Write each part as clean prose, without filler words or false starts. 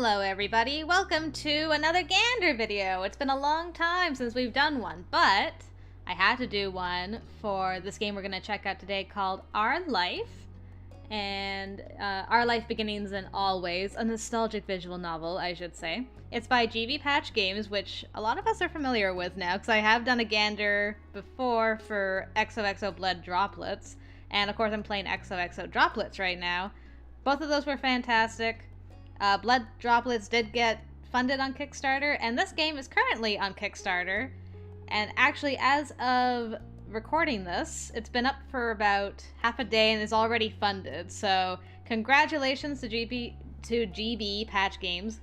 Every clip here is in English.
Hello everybody, welcome to another Gander video. It's been a long time since we've done one, but I had to do one for this game we're going to check out today called Our Life. And Our Life Beginnings and Always, a nostalgic visual novel, I should say. It's by GB Patch Games, which a lot of us are familiar with now, because I have done a Gander before for XOXO Blood Droplets, and of course I'm playing XOXO Droplets right now. Both of those were fantastic. Blood Droplets did get funded on Kickstarter, and this game is currently on Kickstarter. And actually, as of recording this, it's been up for about half a day and is already funded. So congratulations to GB Patch Games,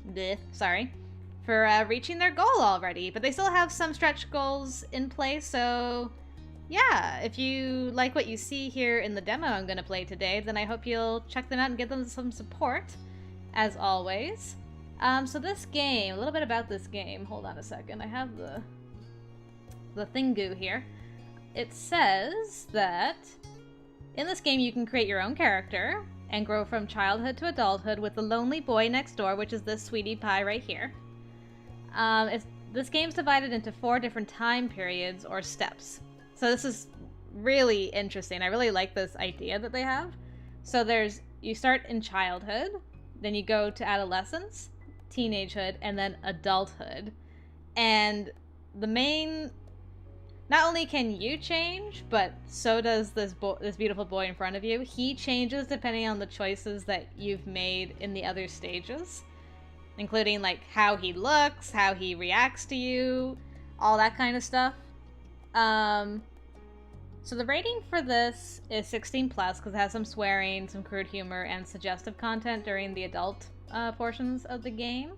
for reaching their goal already. But they still have some stretch goals in place, so yeah, if you like what you see here in the demo I'm going to play today, then I hope you'll check them out and give them some support, as always. So this game, a little bit about this game. Hold on a second, I have the thingu here. It says that in this game you can create your own character and grow from childhood to adulthood with the lonely boy next door, which is this sweetie pie right here. This game's divided into 4 different time periods or steps. So this is really interesting. I really like this idea that they have. So you start in childhood, then you go to adolescence, teenagehood, and then adulthood. And not only can you change, but so does this beautiful boy in front of you. He changes depending on the choices that you've made in the other stages, including like how he looks, how he reacts to you, all that kind of stuff. So the rating for this is 16+, because it has some swearing, some crude humor, and suggestive content during the adult portions of the game.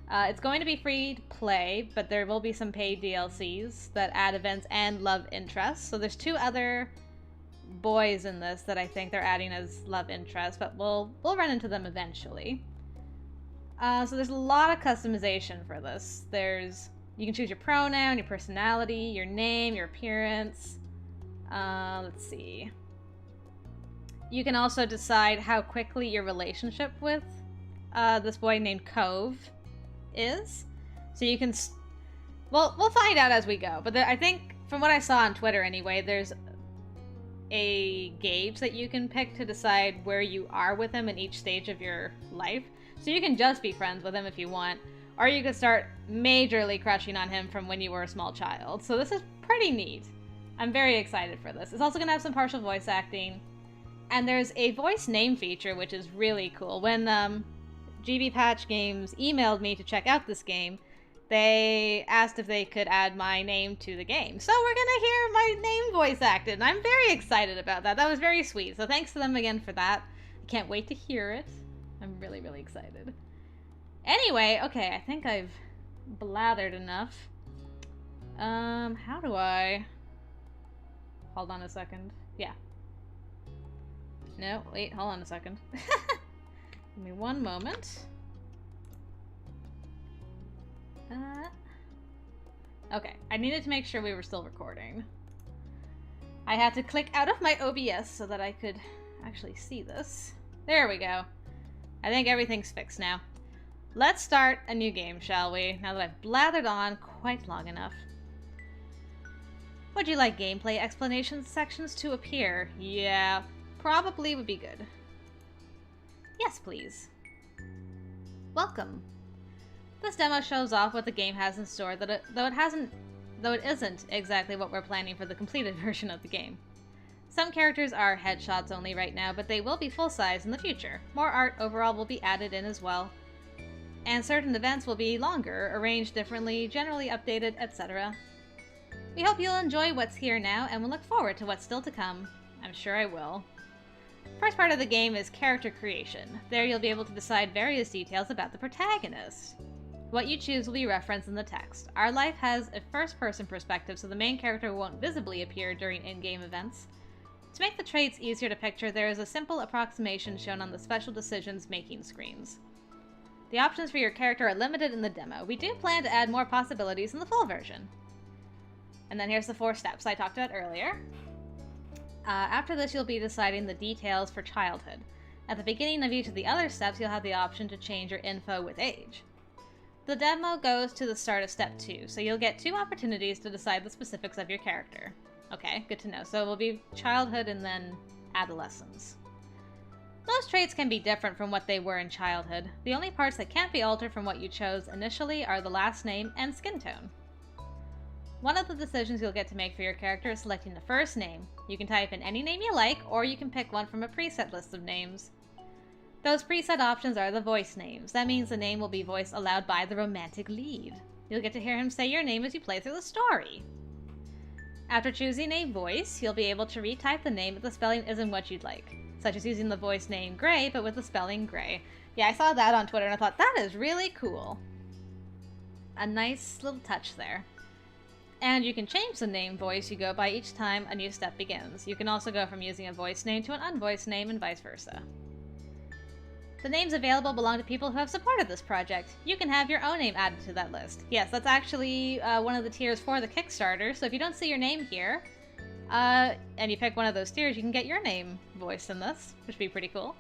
It's going to be free to play, but there will be some paid DLCs that add events and love interests. So there's 2 other boys in this that I think they're adding as love interests, but we'll run into them eventually. So there's a lot of customization for this. You can choose your pronoun, your personality, your name, your appearance. Let's see. You can also decide how quickly your relationship with this boy named Cove is. So you can... Well, we'll find out as we go. But I think, from what I saw on Twitter anyway, there's a gauge that you can pick to decide where you are with him in each stage of your life. So you can just be friends with him if you want. Or you could start majorly crushing on him from when you were a small child. So this is pretty neat. I'm very excited for this. It's also going to have some partial voice acting. And there's a voice name feature, which is really cool. When GB Patch Games emailed me to check out this game, they asked if they could add my name to the game. So we're going to hear my name voice acted, and I'm very excited about that. That was very sweet. So thanks to them again for that. I can't wait to hear it. I'm really, really excited. Anyway, okay, I think I've blathered enough. How do I... Hold on a second. Yeah. No, wait, hold on a second. Give me one moment. Okay, I needed to make sure we were still recording. I had to click out of my OBS so that I could actually see this. There we go. I think everything's fixed now. Let's start a new game, shall we? Now that I've blathered on quite long enough. Would you like gameplay explanation sections to appear? Yeah, probably would be good. Yes, please. Welcome. This demo shows off what the game has in store, though it isn't exactly what we're planning for the completed version of the game. Some characters are headshots only right now, but they will be full-size in the future. More art overall will be added in as well. And certain events will be longer, arranged differently, generally updated, etc. We hope you'll enjoy what's here now, and we'll look forward to what's still to come. I'm sure I will. First part of the game is character creation. There you'll be able to decide various details about the protagonist. What you choose will be referenced in the text. Our Life has a first-person perspective, so the main character won't visibly appear during in-game events. To make the traits easier to picture, there is a simple approximation shown on the special decisions making screens. The options for your character are limited in the demo. We do plan to add more possibilities in the full version. And then here's the 4 steps I talked about earlier. After this, you'll be deciding the details for childhood. At the beginning of each of the other steps, you'll have the option to change your info with age. The demo goes to the start of step 2, so you'll get 2 opportunities to decide the specifics of your character. Okay, good to know. So it will be childhood and then adolescence. Most traits can be different from what they were in childhood. The only parts that can't be altered from what you chose initially are the last name and skin tone. One of the decisions you'll get to make for your character is selecting the first name. You can type in any name you like, or you can pick one from a preset list of names. Those preset options are the voice names. That means the name will be voiced aloud by the romantic lead. You'll get to hear him say your name as you play through the story. After choosing a voice, you'll be able to retype the name if the spelling isn't what you'd like, such as using the voice name Gray, but with the spelling Gray. Yeah, I saw that on Twitter and I thought, that is really cool. A nice little touch there. And you can change the name voice you go by each time a new step begins. You can also go from using a voice name to an unvoiced name and vice versa. The names available belong to people who have supported this project. You can have your own name added to that list. Yes, that's actually one of the tiers for the Kickstarter, so if you don't see your name here, and you pick one of those tiers, you can get your name voiced in this, which would be pretty cool.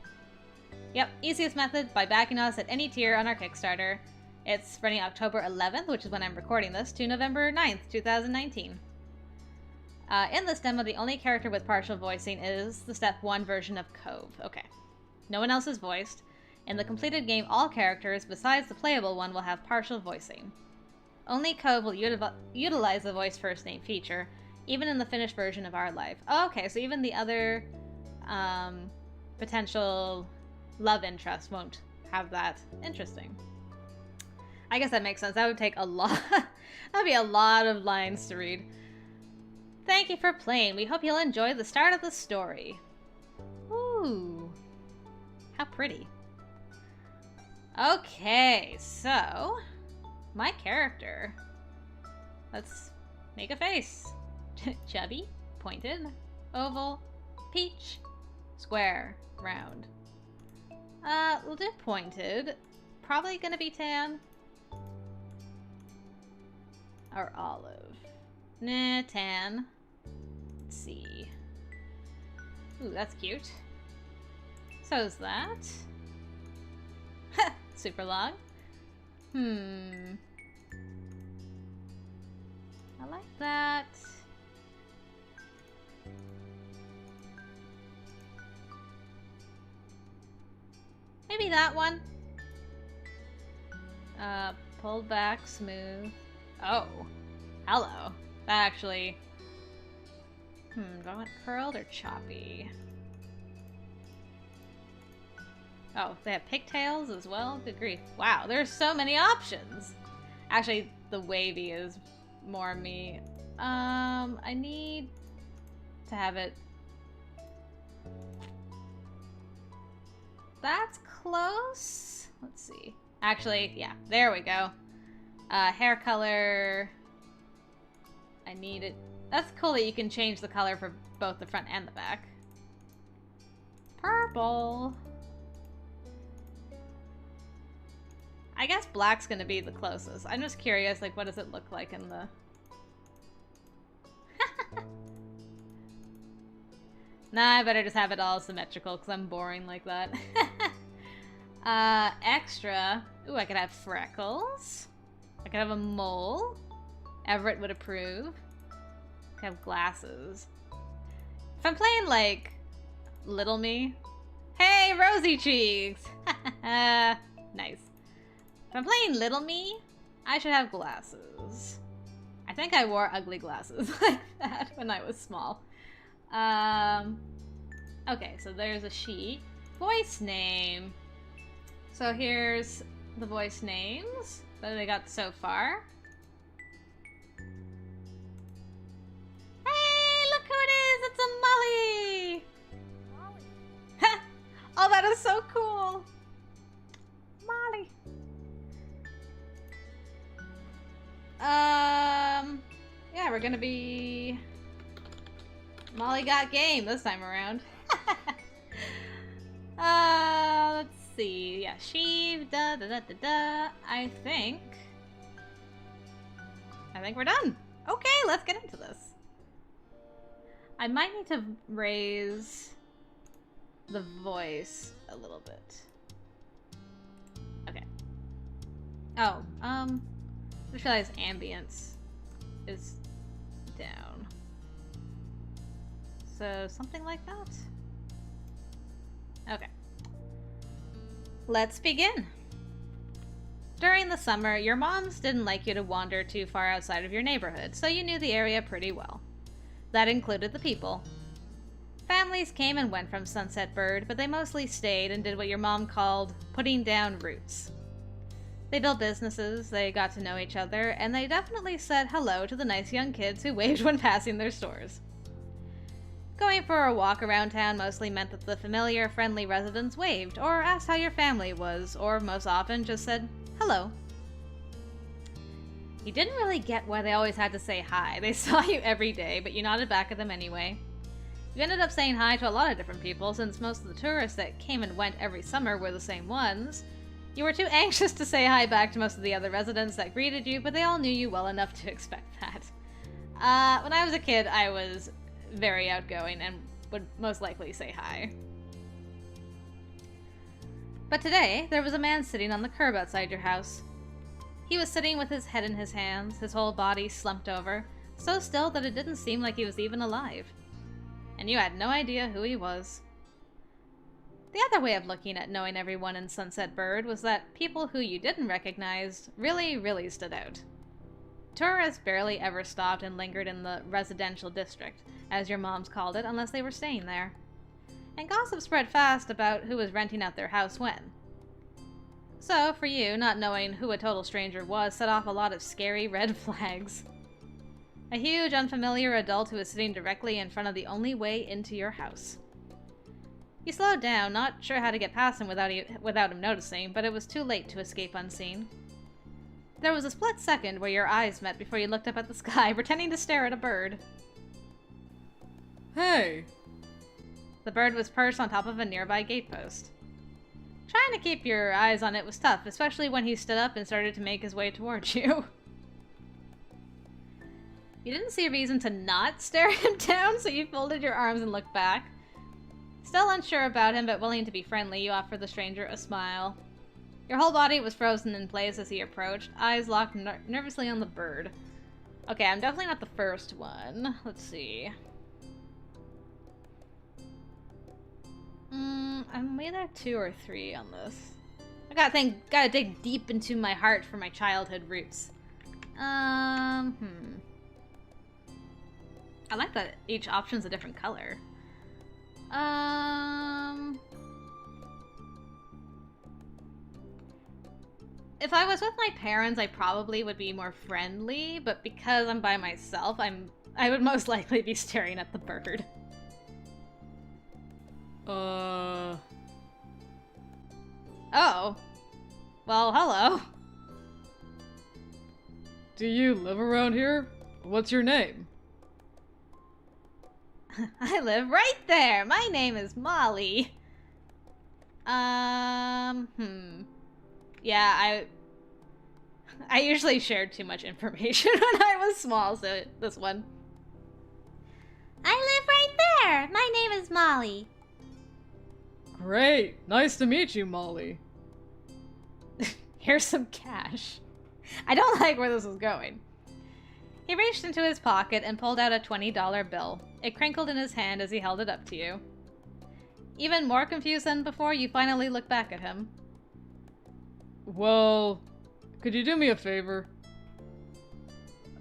Yep, easiest method by backing us at any tier on our Kickstarter. It's running October 11th, which is when I'm recording this, to November 9th, 2019. In this demo, the only character with partial voicing is the Step 1 version of Cove. Okay. No one else is voiced. In the completed game, all characters, besides the playable one, will have partial voicing. Only Cove will utilize the voice first name feature, even in the finished version of Our Life. Oh, okay, so even the other potential love interest won't have that. Interesting. I guess that makes sense. That would take a lot. That'd be a lot of lines to read. Thank you for playing. We hope you'll enjoy the start of the story. Ooh. How pretty. Okay, so my character. Let's make a face. Chubby, pointed, oval, peach, square, round. We'll do pointed. Probably gonna be tan. Or olive. Nah, tan. Let's see. Ooh, that's cute. So is that. Super long. I like that. Maybe that one. Pulled back, smooth. Oh, hello. That actually... do I want curled or choppy? Oh, they have pigtails as well? Good grief. Wow, there's so many options! Actually, the wavy is more me. I need to have it... That's close? Let's see. Actually, yeah, there we go. Hair color... I need it... That's cool that you can change the color for both the front and the back. Purple! I guess black's gonna be the closest. I'm just curious, like, what does it look like in the... Nah, I better just have it all symmetrical, because I'm boring like that. Extra. Ooh, I could have freckles. I could have a mole. Everett would approve. I could have glasses. If I'm playing, like, Little Me... Hey, rosy cheeks! Nice. If I'm playing Little Me, I should have glasses. I think I wore ugly glasses like that when I was small. Okay, so there's a sheet. Voice name. So here's the voice names that I got so far. Hey, look who it is! It's a Molly! Molly. Oh, that is so cool! Molly. Yeah, we're gonna be Molly Got Game this time around. Let's see. Yeah, Sheev, da da da da da. I think we're done. Okay, let's get into this. I might need to raise the voice a little bit. Okay. Oh, I just realized ambience is down. So something like that? Okay. Let's begin. During the summer, your moms didn't like you to wander too far outside of your neighborhood, so you knew the area pretty well. That included the people. Families came and went from Sunset Bird, but they mostly stayed and did what your mom called putting down roots. They built businesses, they got to know each other, and they definitely said hello to the nice young kids who waved when passing their stores. Going for a walk around town mostly meant that the familiar, friendly residents waved, or asked how your family was, or most often just said, hello. You didn't really get why they always had to say hi. They saw you every day, but you nodded back at them anyway. You ended up saying hi to a lot of different people, since most of the tourists that came and went every summer were the same ones. You were too anxious to say hi back to most of the other residents that greeted you, but they all knew you well enough to expect that. When I was a kid, I was very outgoing and would most likely say hi. But today, there was a man sitting on the curb outside your house. He was sitting with his head in his hands, his whole body slumped over, so still that it didn't seem like he was even alive. And you had no idea who he was. The other way of looking at knowing everyone in Sunset Bird was that people who you didn't recognize really, really stood out. Tourists barely ever stopped and lingered in the residential district, as your moms called it, unless they were staying there. And gossip spread fast about who was renting out their house when. So, for you, not knowing who a total stranger was set off a lot of scary red flags. A huge, unfamiliar adult who was sitting directly in front of the only way into your house. You slowed down, not sure how to get past him without him noticing, but it was too late to escape unseen. There was a split second where your eyes met before you looked up at the sky, pretending to stare at a bird. Hey! The bird was perched on top of a nearby gatepost. Trying to keep your eyes on it was tough, especially when he stood up and started to make his way towards you. You didn't see a reason to not stare him down, so you folded your arms and looked back. Still unsure about him, but willing to be friendly, you offered the stranger a smile. Your whole body was frozen in place as he approached, eyes locked nervously on the bird. Okay, I'm definitely not the first one. Let's see. I'm either 2 or 3 on this. I gotta dig deep into my heart for my childhood roots. I like that each option's a different color. If I was with my parents, I probably would be more friendly, but because I'm by myself, I would most likely be staring at the bird. Oh. Well, hello. Do you live around here? What's your name? I live right there. My name is Molly. Yeah, I usually shared too much information when I was small, so this one. I live right there. My name is Molly. Great. Nice to meet you, Molly. Here's some cash. I don't like where this is going. He reached into his pocket and pulled out a $20 bill. It crinkled in his hand as he held it up to you. Even more confused than before, you finally looked back at him. Well, could you do me a favor?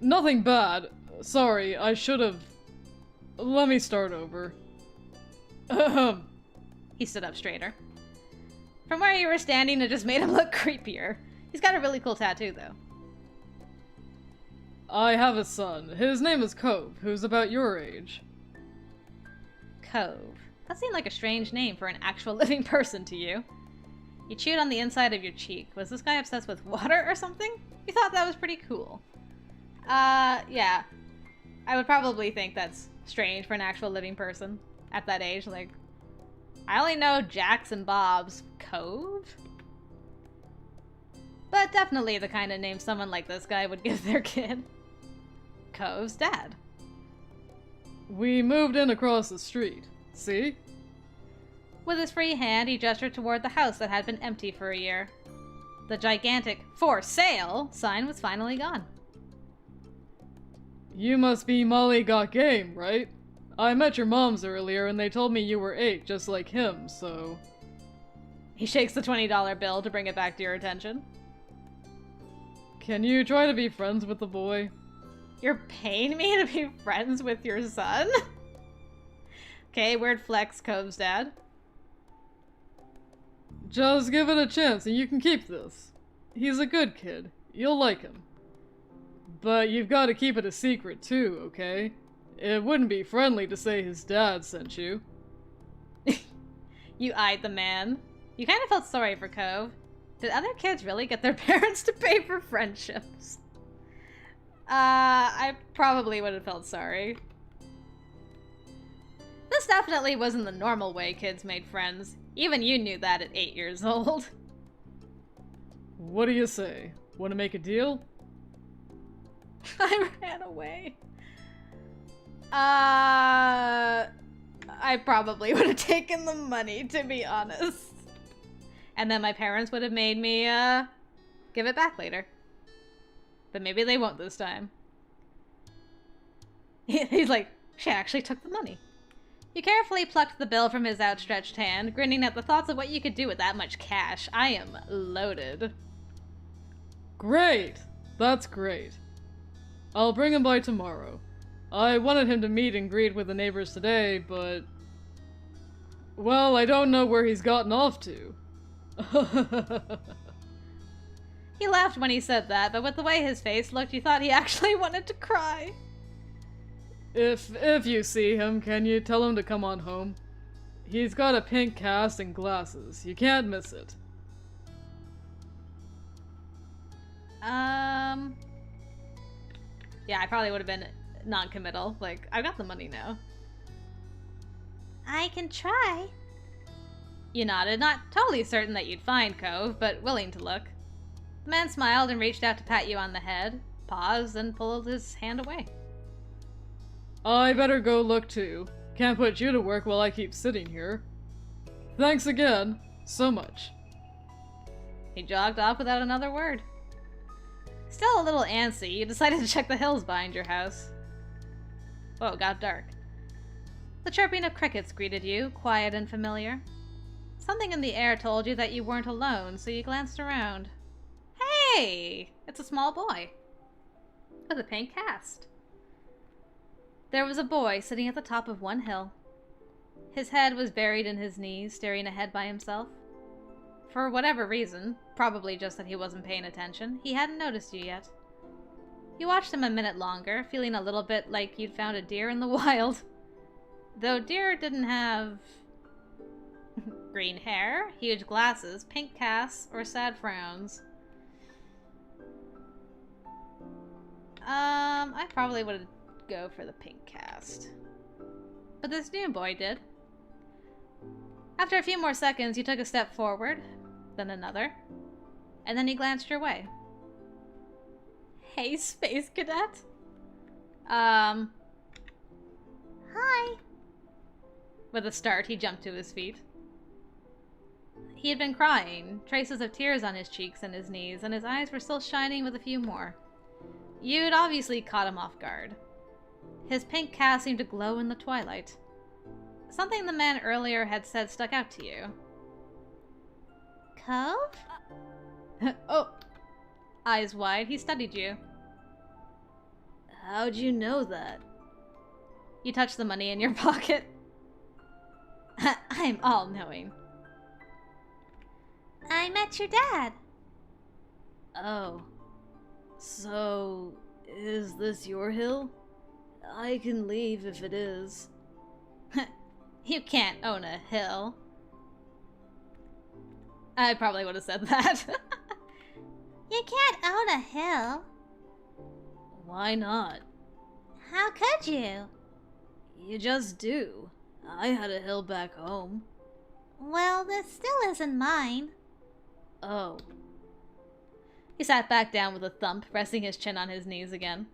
Nothing bad. Sorry, I should've... Let me start over. He stood up straighter. From where you were standing, it just made him look creepier. He's got a really cool tattoo, though. I have a son. His name is Cove, who's about your age. Cove. That seemed like a strange name for an actual living person to you. You chewed on the inside of your cheek. Was this guy obsessed with water or something? You thought that was pretty cool. Yeah. I would probably think that's strange for an actual living person at that age. Like, I only know Jack's and Bob's. Cove? But definitely the kind of name someone like this guy would give their kid. Cove's dad. We moved in across the street. See? With his free hand, he gestured toward the house that had been empty for a year. The gigantic "For Sale" sign was finally gone. You must be Molly Got Game, right? I met your moms earlier and they told me you were 8, just like him, so... He shakes the $20 bill to bring it back to your attention. Can you try to be friends with the boy? You're paying me to be friends with your son? Okay, weird flex, Cove's dad. Just give it a chance and you can keep this. He's a good kid. You'll like him. But you've got to keep it a secret too, okay? It wouldn't be friendly to say his dad sent you. You eyed the man. You kind of felt sorry for Cove. Did other kids really get their parents to pay for friendships? I probably would have felt sorry. This definitely wasn't the normal way kids made friends. Even you knew that at 8 years old. What do you say? Want to make a deal? I ran away. I probably would have taken the money, to be honest. And then my parents would have made me, give it back later. But maybe they won't this time. He's like, she actually took the money. You carefully plucked the bill from his outstretched hand, grinning at the thoughts of what you could do with that much cash. I am loaded. Great! That's great. I'll bring him by tomorrow. I wanted him to meet and greet with the neighbors today, but... well, I don't know where he's gotten off to. He laughed when he said that, but with the way his face looked, you thought he actually wanted to cry. If you see him, can you tell him to come on home? He's got a pink cast and glasses. You can't miss it. Yeah, I probably would have been non-committal. Like, I've got the money now. I can try. You nodded, not totally certain that you'd find Cove, but willing to look. The man smiled and reached out to pat you on the head, paused, and pulled his hand away. I better go look too. Can't put you to work while I keep sitting here. Thanks again, so much. He jogged off without another word. Still a little antsy, you decided to check the hills behind your house. Oh, it got dark. The chirping of crickets greeted you, quiet and familiar. Something in the air told you that you weren't alone, so you glanced around. Hey! It's a small boy. With a pink cast. There was a boy sitting at the top of one hill. His head was buried in his knees, staring ahead by himself. For whatever reason, probably just that he wasn't paying attention, he hadn't noticed you yet. You watched him a minute longer, feeling a little bit like you'd found a deer in the wild. Though deer didn't have... green hair, huge glasses, pink casts, or sad frowns. I probably would go for the pink cast. But this new boy did. After a few more seconds, you took a step forward, then another, and then he glanced your way. Hey, Space Cadet. Hi. With a start, he jumped to his feet. He had been crying, traces of tears on his cheeks and his knees, and his eyes were still shining with a few more. You'd obviously caught him off guard. His pink cast seemed to glow in the twilight. Something the man earlier had said stuck out to you. Cove? Oh. Eyes wide, he studied you. How'd you know that? You touched the money in your pocket. I'm all-knowing. I met your dad. Oh. So, is this your hill? I can leave if it is. You can't own a hill. I probably would have said that. You can't own a hill. Why not? How could you? You just do. I had a hill back home. Well, this still isn't mine. Oh. He sat back down with a thump, resting his chin on his knees again.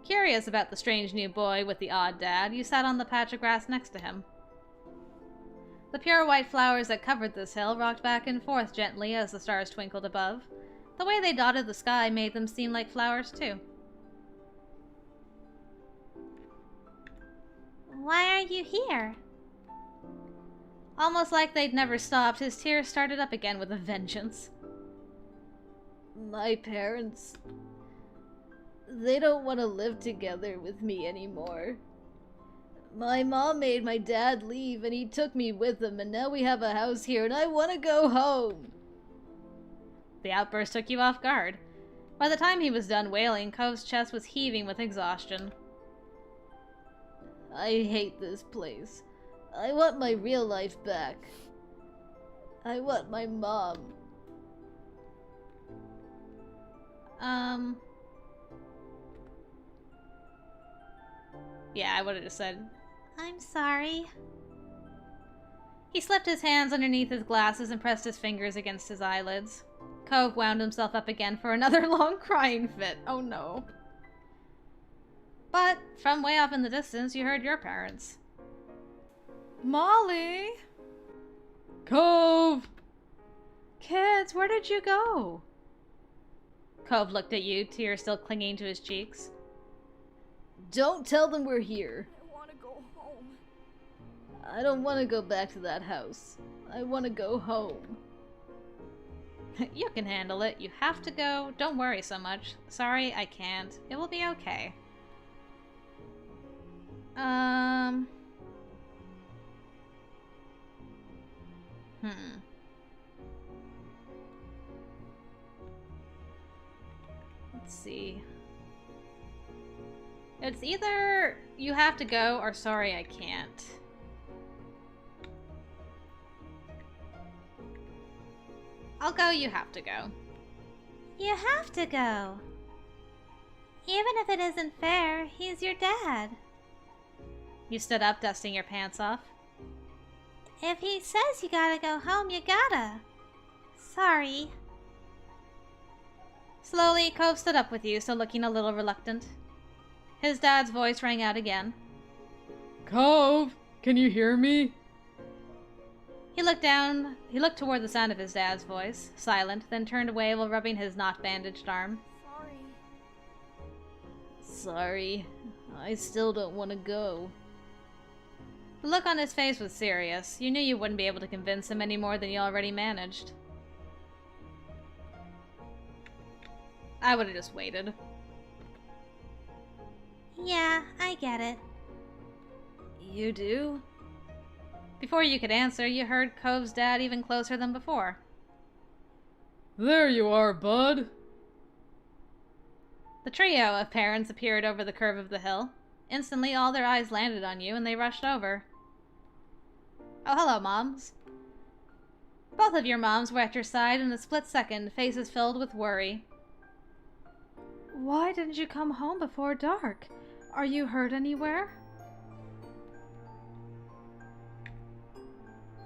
Curious about the strange new boy with the odd dad, you sat on the patch of grass next to him. The pure white flowers that covered this hill rocked back and forth gently as the stars twinkled above. The way they dotted the sky made them seem like flowers, too. Why are you here? Almost like they'd never stopped, his tears started up again with a vengeance. My parents... they don't want to live together with me anymore. My mom made my dad leave and he took me with him, and now we have a house here and I want to go home. The outburst took you off guard. By the time he was done wailing, Cove's chest was heaving with exhaustion. I hate this place. I want my real life back. I want my mom. Yeah, I would have just said, I'm sorry. He slipped his hands underneath his glasses and pressed his fingers against his eyelids. Cove wound himself up again for another long crying fit. Oh no. But, from way off in the distance, you heard your parents. Molly! Cove! Kids, where did you go? Cove looked at you, tears still clinging to his cheeks. Don't tell them we're here. I want to go home. I don't want to go back to that house. I want to go home. You can handle it. You have to go. Don't worry so much. Sorry, I can't. It will be okay. Let's see. It's either you have to go or sorry, I can't. I'll go, you have to go. You have to go. Even if it isn't fair, he's your dad. You stood up, dusting your pants off. If he says you gotta go home, you gotta. Sorry. Slowly, Cove stood up with you, still looking a little reluctant. His dad's voice rang out again. Cove, can you hear me? He looked down. He looked toward the sound of his dad's voice, silent, then turned away while rubbing his not bandaged arm. Sorry. I still don't want to go. The look on his face was serious. You knew you wouldn't be able to convince him any more than you already managed. I would have just waited. Yeah, I get it. You do? Before you could answer, you heard Cove's dad even closer than before. There you are, bud. The trio of parents appeared over the curve of the hill. Instantly, all their eyes landed on you, and they rushed over. Oh, hello, Moms. Both of your moms were at your side in a split second, faces filled with worry. Why didn't you come home before dark? Are you hurt anywhere?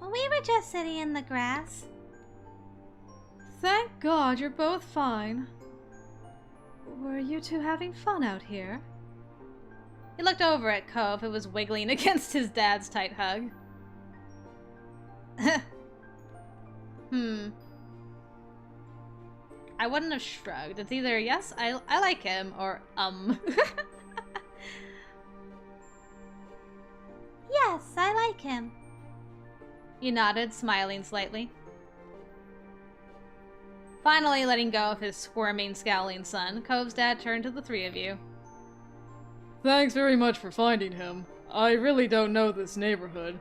We were just sitting in the grass. Thank God you're both fine. Were you two having fun out here? He looked over at Cove, who was wiggling against his dad's tight hug. I wouldn't have shrugged. It's either yes, I like him, or Yes, I like him. You nodded, smiling slightly. Finally letting go of his squirming, scowling son, Cove's dad turned to the three of you. Thanks very much for finding him. I really don't know this neighborhood.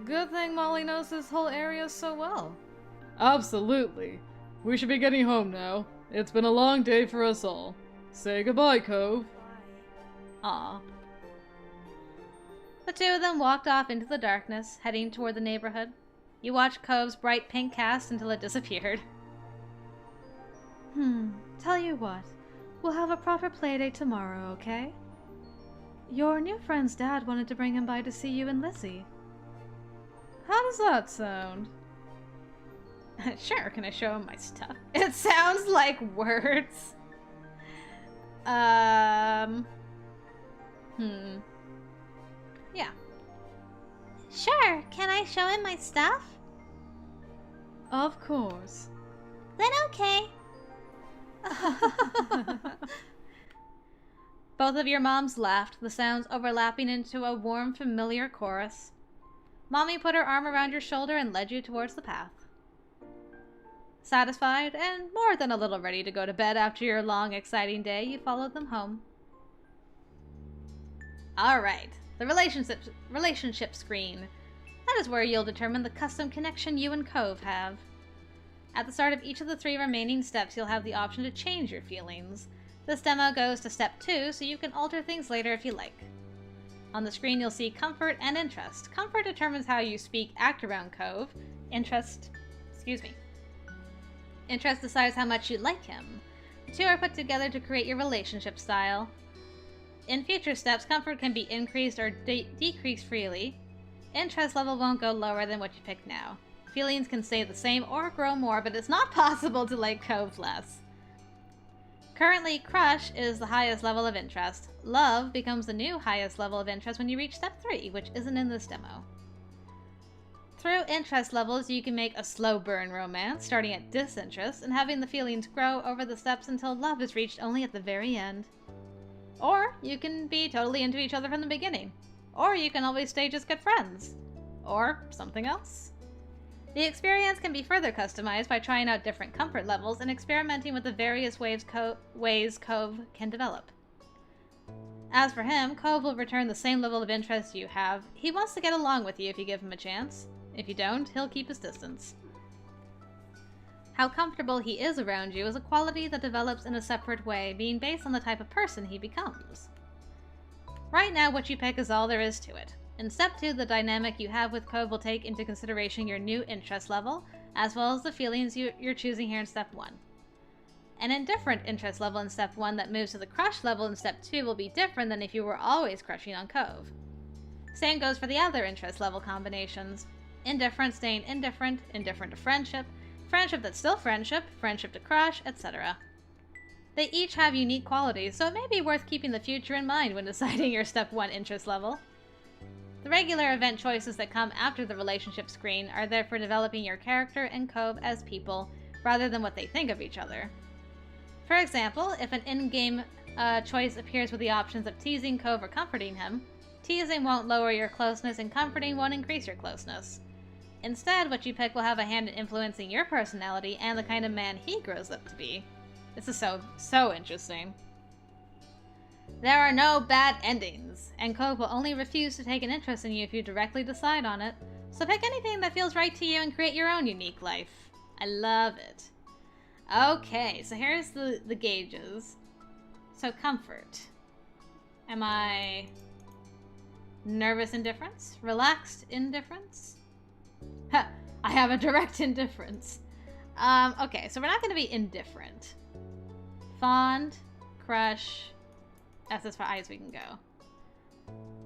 Good thing Molly knows this whole area so well. Absolutely. We should be getting home now. It's been a long day for us all. Say goodbye, Cove. Aw. The two of them walked off into the darkness, heading toward the neighborhood. You watched Cove's bright pink cast until it disappeared. Tell you what. We'll have a proper playdate tomorrow, okay? Your new friend's dad wanted to bring him by to see you and Lizzie. How does that sound? Sure, can I show him my stuff? It sounds like words. Yeah. Sure, can I show him my stuff? Of course. Then okay. Both of your moms laughed, the sounds overlapping into a warm, familiar chorus. Mommy put her arm around your shoulder and led you towards the path. Satisfied and more than a little ready to go to bed after your long, exciting day, you followed them home. Alright, the relationship screen. That is where you'll determine the custom connection you and Cove have. At the start of each of the 3 remaining steps, you'll have the option to change your feelings. This demo goes to step 2, so you can alter things later if you like. On the screen, you'll see comfort and interest. Comfort determines how you act around Cove. Interest decides how much you like him. The 2 are put together to create your relationship style. In future steps, comfort can be increased or decreased freely. Interest level won't go lower than what you pick now. Feelings can stay the same or grow more, but it's not possible to like Cove less. Currently, crush is the highest level of interest. Love becomes the new highest level of interest when you reach step 3, which isn't in this demo. Through interest levels, you can make a slow burn romance, starting at disinterest, and having the feelings grow over the steps until love is reached only at the very end. Or you can be totally into each other from the beginning. Or you can always stay just good friends. Or something else. The experience can be further customized by trying out different comfort levels and experimenting with the various ways Cove can develop. As for him, Cove will return the same level of interest you have. He wants to get along with you if you give him a chance. If you don't, he'll keep his distance. How comfortable he is around you is a quality that develops in a separate way, being based on the type of person he becomes. Right now, what you pick is all there is to it. In step 2, the dynamic you have with Cove will take into consideration your new interest level, as well as the feelings you're choosing here in step 1. An indifferent interest level in step 1 that moves to the crush level in step 2 will be different than if you were always crushing on Cove. Same goes for the other interest level combinations. Indifferent staying indifferent, indifferent to friendship, friendship that's still friendship, friendship to crush, etc. They each have unique qualities, so it may be worth keeping the future in mind when deciding your step 1 interest level. The regular event choices that come after the relationship screen are there for developing your character and Cove as people, rather than what they think of each other. For example, if an in-game choice appears with the options of teasing Cove or comforting him, teasing won't lower your closeness and comforting won't increase your closeness. Instead, what you pick will have a hand in influencing your personality and the kind of man he grows up to be. This is so interesting. There are no bad endings, and Cove will only refuse to take an interest in you if you directly decide on it, so pick anything that feels right to you and create your own unique life. I love it. Okay, so here's the gauges. So comfort. Am I nervous indifference? Relaxed indifference? Ha! I have a direct indifference. Okay, so we're not going to be indifferent. Fond, crush. That's as far as we can go.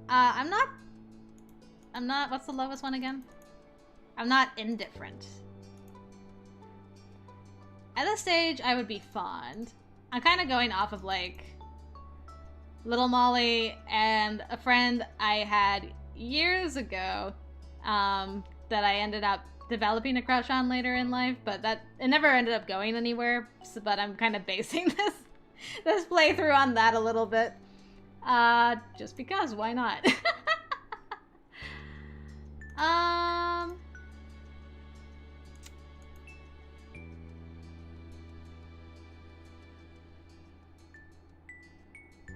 I'm not, what's the lowest one again? I'm not indifferent. At this stage, I would be fond. I'm kind of going off of, like, Little Molly and a friend I had years ago, that I ended up developing a crush on later in life, but it never ended up going anywhere, so, but I'm kind of basing this playthrough on that a little bit. Just because, why not?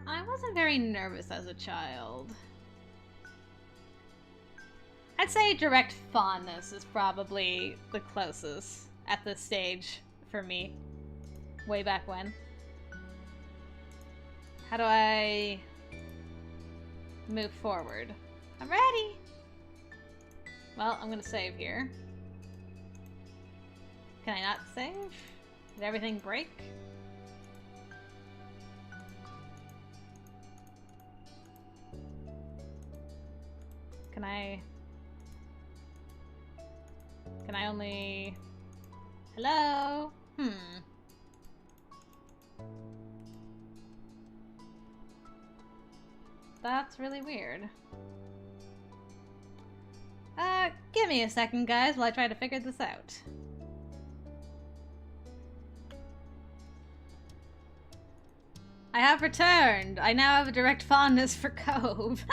I wasn't very nervous as a child. I'd say direct fondness is probably the closest at this stage for me. Way back when. How do I move forward? I'm ready! Well, I'm gonna save here. Can I not save? Did everything break? Can I only... Hello? That's really weird. Give me a second, guys, while I try to figure this out. I have returned. I now have a direct fondness for Cove.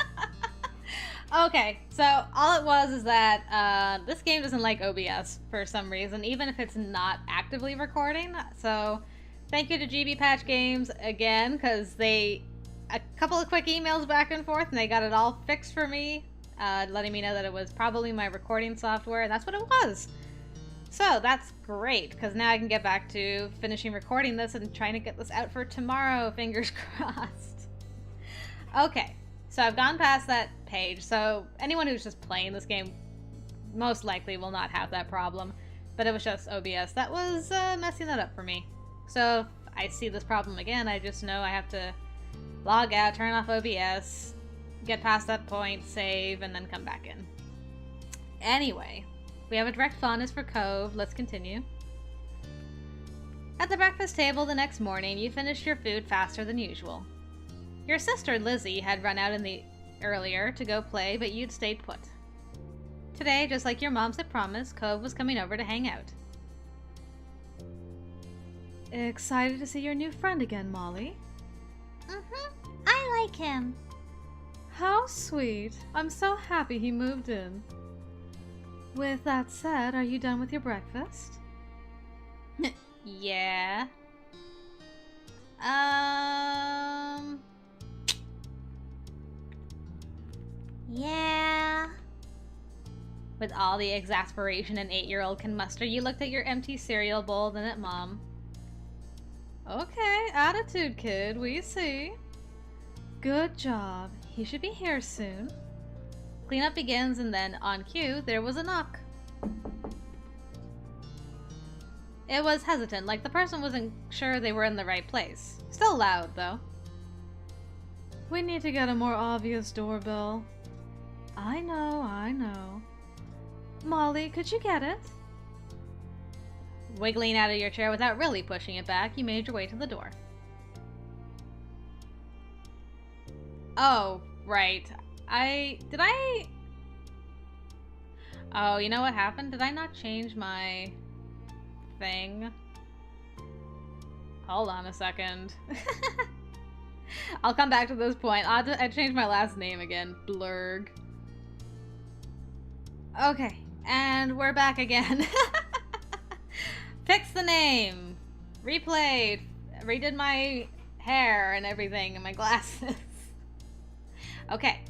Okay, so all it was is that this game doesn't like OBS for some reason, even if it's not actively recording. So thank you to GB Patch Games again, because a couple of quick emails back and forth, and they got it all fixed for me, letting me know that it was probably my recording software, and that's what it was. So that's great, because now I can get back to finishing recording this and trying to get this out for tomorrow, fingers crossed. Okay, so I've gone past that page, so anyone who's just playing this game most likely will not have that problem, but it was just OBS that was messing that up for me. So if I see this problem again, I just know I have to log out, turn off OBS, get past that point, save, and then come back in. Anyway, we have a direct fondness for Cove. Let's continue. At the breakfast table the next morning, you finished your food faster than usual. Your sister Lizzie had run out earlier to go play, but you'd stayed put. Today, just like your moms had promised, Cove was coming over to hang out. Excited to see your new friend again, Molly? Mm-hmm. I like him. How sweet. I'm so happy he moved in. With that said, are you done with your breakfast? Yeah. Yeah. With all the exasperation an 8-year-old can muster, you looked at your empty cereal bowl, then at Mom. Okay, attitude kid, we see. Good job. He should be here soon. Cleanup begins, and then, on cue, there was a knock. It was hesitant, like the person wasn't sure they were in the right place. Still loud, though. We need to get a more obvious doorbell. I know. Molly, could you get it? Wiggling out of your chair without really pushing it back, you made your way to the door. Oh, right. Oh, you know what happened? Did I not change my thing? Hold on a second. I'll come back to this point. I changed my last name again. Blurg. Okay, and we're back again. Fixed the name. Replayed. Redid my hair and everything and my glasses. Okay,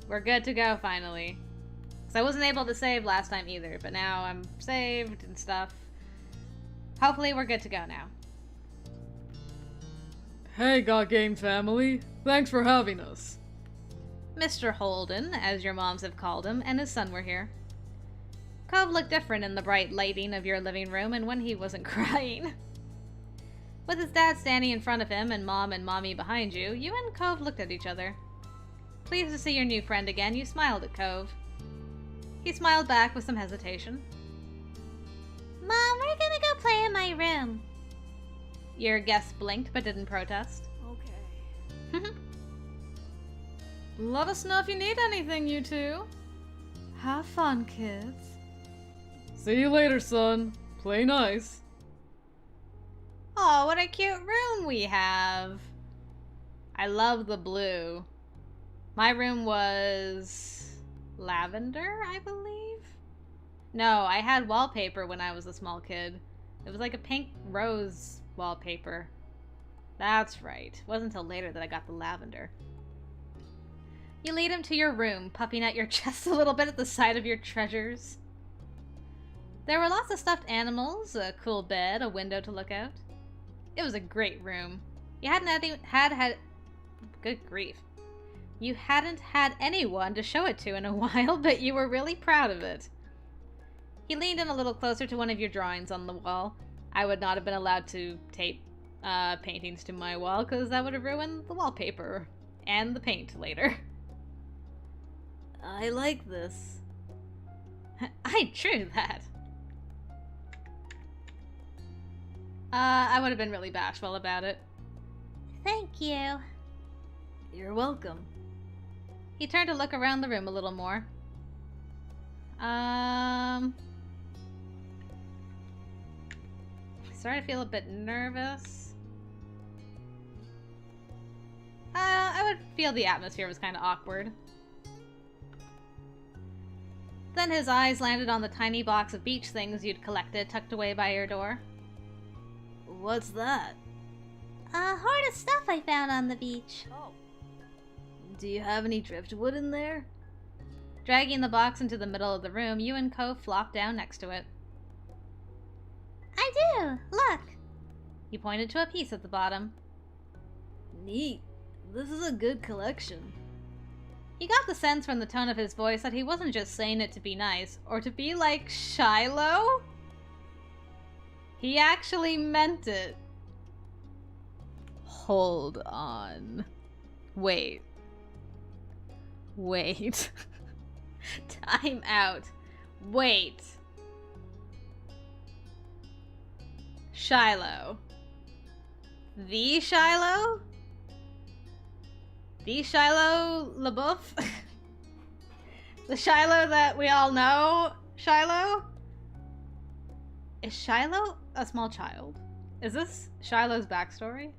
we're good to go finally. Because I wasn't able to save last time either, but now I'm saved and stuff. Hopefully we're good to go now. Hey, Got Game family. Thanks for having us. Mr. Holden, as your moms have called him, and his son were here. Cove looked different in the bright lighting of your living room and when he wasn't crying. With his dad standing in front of him and Mom and Mommy behind you, you and Cove looked at each other. Pleased to see your new friend again, you smiled at Cove. He smiled back with some hesitation. Mom, we're gonna go play in my room. Your guest blinked but didn't protest. Okay. Let us know if you need anything, you two. Have fun, kids. See you later, son. Play nice. Oh, what a cute room we have. I love the blue. My room was lavender, I believe? No, I had wallpaper when I was a small kid. It was like a pink rose wallpaper. That's right. It wasn't until later that I got the lavender. You lead him to your room, puffing at your chest a little bit at the sight of your treasures. There were lots of stuffed animals, a cool bed, a window to look out. It was a great room. You hadn't had good grief. You hadn't had anyone to show it to in a while, but you were really proud of it. He leaned in a little closer to one of your drawings on the wall. I would not have been allowed to tape paintings to my wall because that would have ruined the wallpaper and the paint later. I like this. I drew that. I would have been really bashful about it. Thank you. You're welcome. He turned to look around the room a little more. Starting to feel a bit nervous. I would feel the atmosphere was kind of awkward. Then his eyes landed on the tiny box of beach things you'd collected tucked away by your door. What's that? A hoard of stuff I found on the beach. Do you have any driftwood in there? Dragging the box into the middle of the room, you and Cove flopped down next to it. I do! Look! You pointed to a piece at the bottom. Neat. This is a good collection. You got the sense from the tone of his voice that he wasn't just saying it to be nice, or to be like Shiloh. He actually meant it. Hold on. Wait. Time out. Wait. Shiloh. The Shiloh? The Shiloh LaBeouf? The Shiloh that we all know? Shiloh? Is Shiloh a small child? Is this Shiloh's backstory?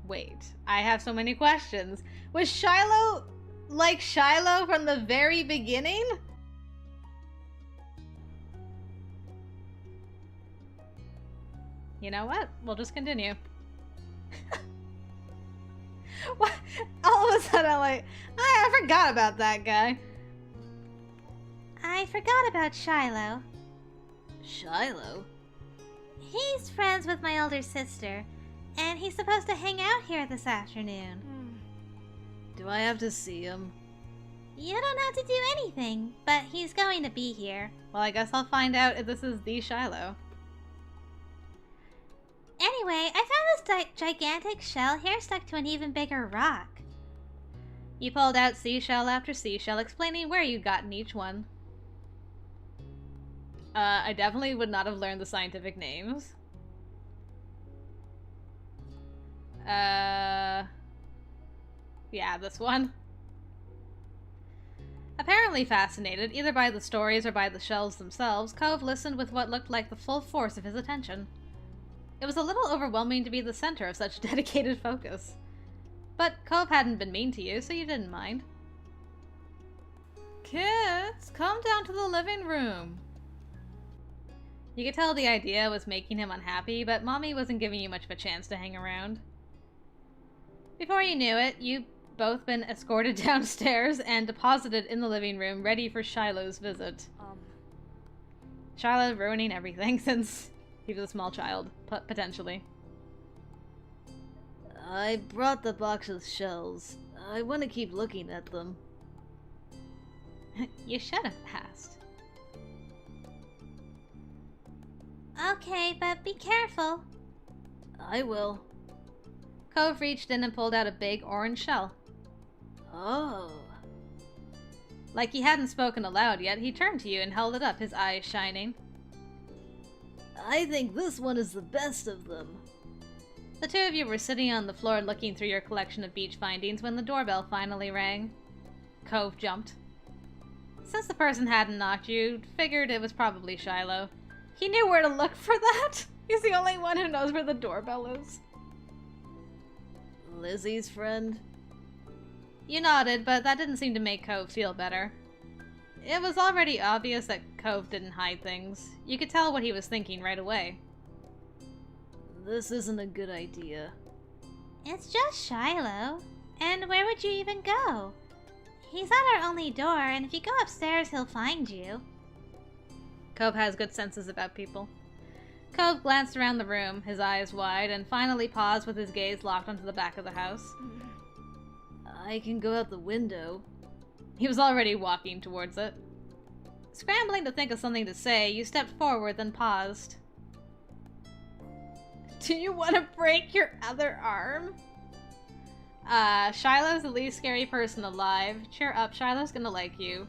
Wait, I have so many questions. Was Shiloh like Shiloh from the very beginning? You know what? We'll just continue. What? All of a sudden, I'm like, I forgot about that guy. I forgot about Shiloh. Shiloh? He's friends with my older sister, and he's supposed to hang out here this afternoon. Do I have to see him? You don't have to do anything, but he's going to be here. Well, I guess I'll find out if this is the Shiloh. Anyway, I found this gigantic shell here stuck to an even bigger rock. You pulled out seashell after seashell, explaining where you'd gotten each one. I definitely would not have learned the scientific names. Yeah, this one. Apparently fascinated, either by the stories or by the shells themselves, Cove listened with what looked like the full force of his attention. It was a little overwhelming to be the center of such dedicated focus. But Cove hadn't been mean to you, so you didn't mind. Kids, come down to the living room. You could tell the idea was making him unhappy, but Mommy wasn't giving you much of a chance to hang around. Before you knew it, you'd both been escorted downstairs and deposited in the living room, ready for Shiloh's visit. Shiloh ruining everything since he was a small child, potentially. I brought the box of shells. I want to keep looking at them. You should have asked. Okay, but be careful. I will. Cove reached in and pulled out a big orange shell. Oh. Like he hadn't spoken aloud yet, he turned to you and held it up, his eyes shining. I think this one is the best of them. The two of you were sitting on the floor looking through your collection of beach findings when the doorbell finally rang. Cove jumped. Since the person hadn't knocked, you figured it was probably Shiloh. He knew where to look for that. He's the only one who knows where the doorbell is. Lizzie's friend? You nodded, but that didn't seem to make Cove feel better. It was already obvious that Cove didn't hide things. You could tell what he was thinking right away. This isn't a good idea. It's just Shiloh. And where would you even go? He's at our only door, and if you go upstairs, he'll find you. Cove has good senses about people. Cove glanced around the room, his eyes wide, and finally paused with his gaze locked onto the back of the house. I can go out the window. He was already walking towards it. Scrambling to think of something to say, you stepped forward, then paused. Do you want to break your other arm? Shiloh's the least scary person alive. Cheer up, Shiloh's gonna like you.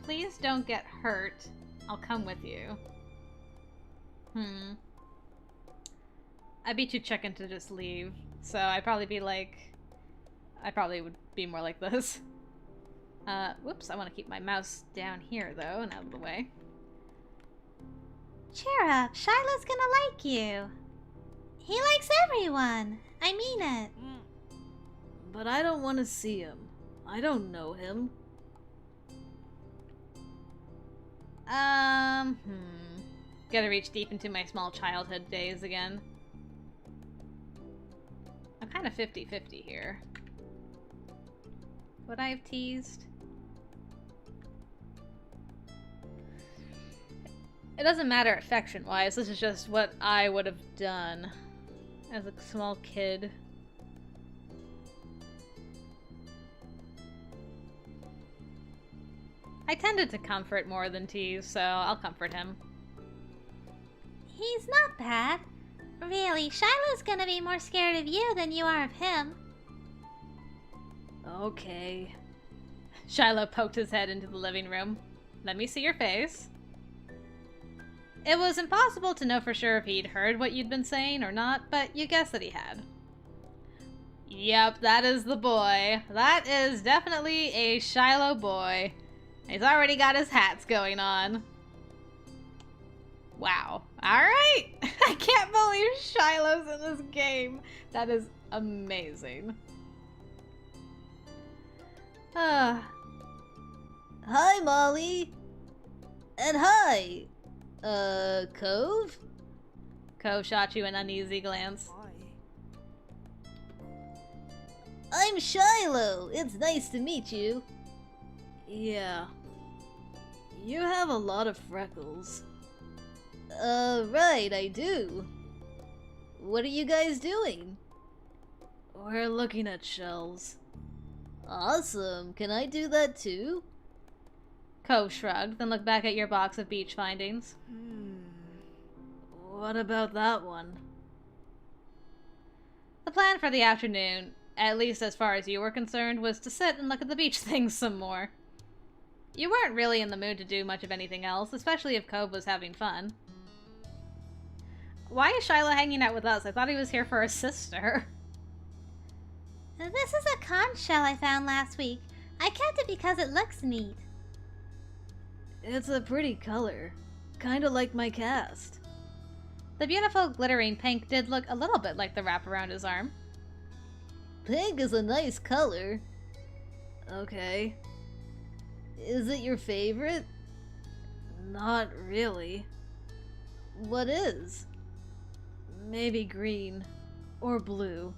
Please don't get hurt. I'll come with you. I'd be too chicken to just leave, so I'd probably be like... I probably would be more like this. Whoops, I want to keep my mouse down here, though, and out of the way. Cheer up, Shiloh's gonna like you. He likes everyone. I mean it. But I don't want to see him. I don't know him. Gotta reach deep into my small childhood days again. I'm kind of 50-50 here. Would I have teased? It doesn't matter affection-wise, this is just what I would have done as a small kid. I tended to comfort more than tease, so I'll comfort him. He's not bad. Really, Shiloh's gonna be more scared of you than you are of him. Okay. Shiloh poked his head into the living room. Let me see your face. It was impossible to know for sure if he'd heard what you'd been saying or not, but you guessed that he had. Yep, that is the boy. That is definitely a Shiloh boy. He's already got his hats going on. Wow. Alright! I can't believe Shiloh's in this game. That is amazing. Hi, Molly. And hi, Cove? Cove shot you an uneasy glance. I'm Shiloh. It's nice to meet you. Yeah. You have a lot of freckles. Right, I do. What are you guys doing? We're looking at shells. Awesome. Can I do that too? Cove shrugged, then looked back at your box of beach findings. What about that one? The plan for the afternoon, at least as far as you were concerned, was to sit and look at the beach things some more. You weren't really in the mood to do much of anything else, especially if Cove was having fun. Why is Shiloh hanging out with us? I thought he was here for his sister. This is a conch shell I found last week. I kept it because it looks neat. It's a pretty color. Kinda like my cast. The beautiful glittering pink did look a little bit like the wrap around his arm. Pink is a nice color. Okay. Is it your favorite? Not really. What is? Maybe green. Or blue.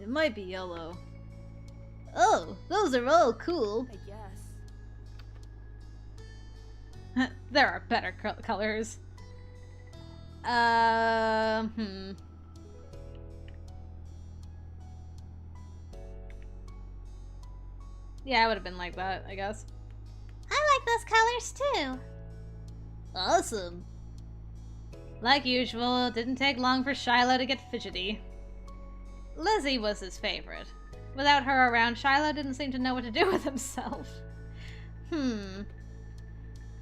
It might be yellow. Oh, those are all cool. I guess. There are better colors. Yeah, I would have been like that, I guess. I like those colors too. Awesome. Like usual, it didn't take long for Shiloh to get fidgety. Lizzie was his favorite. Without her around, Shiloh didn't seem to know what to do with himself.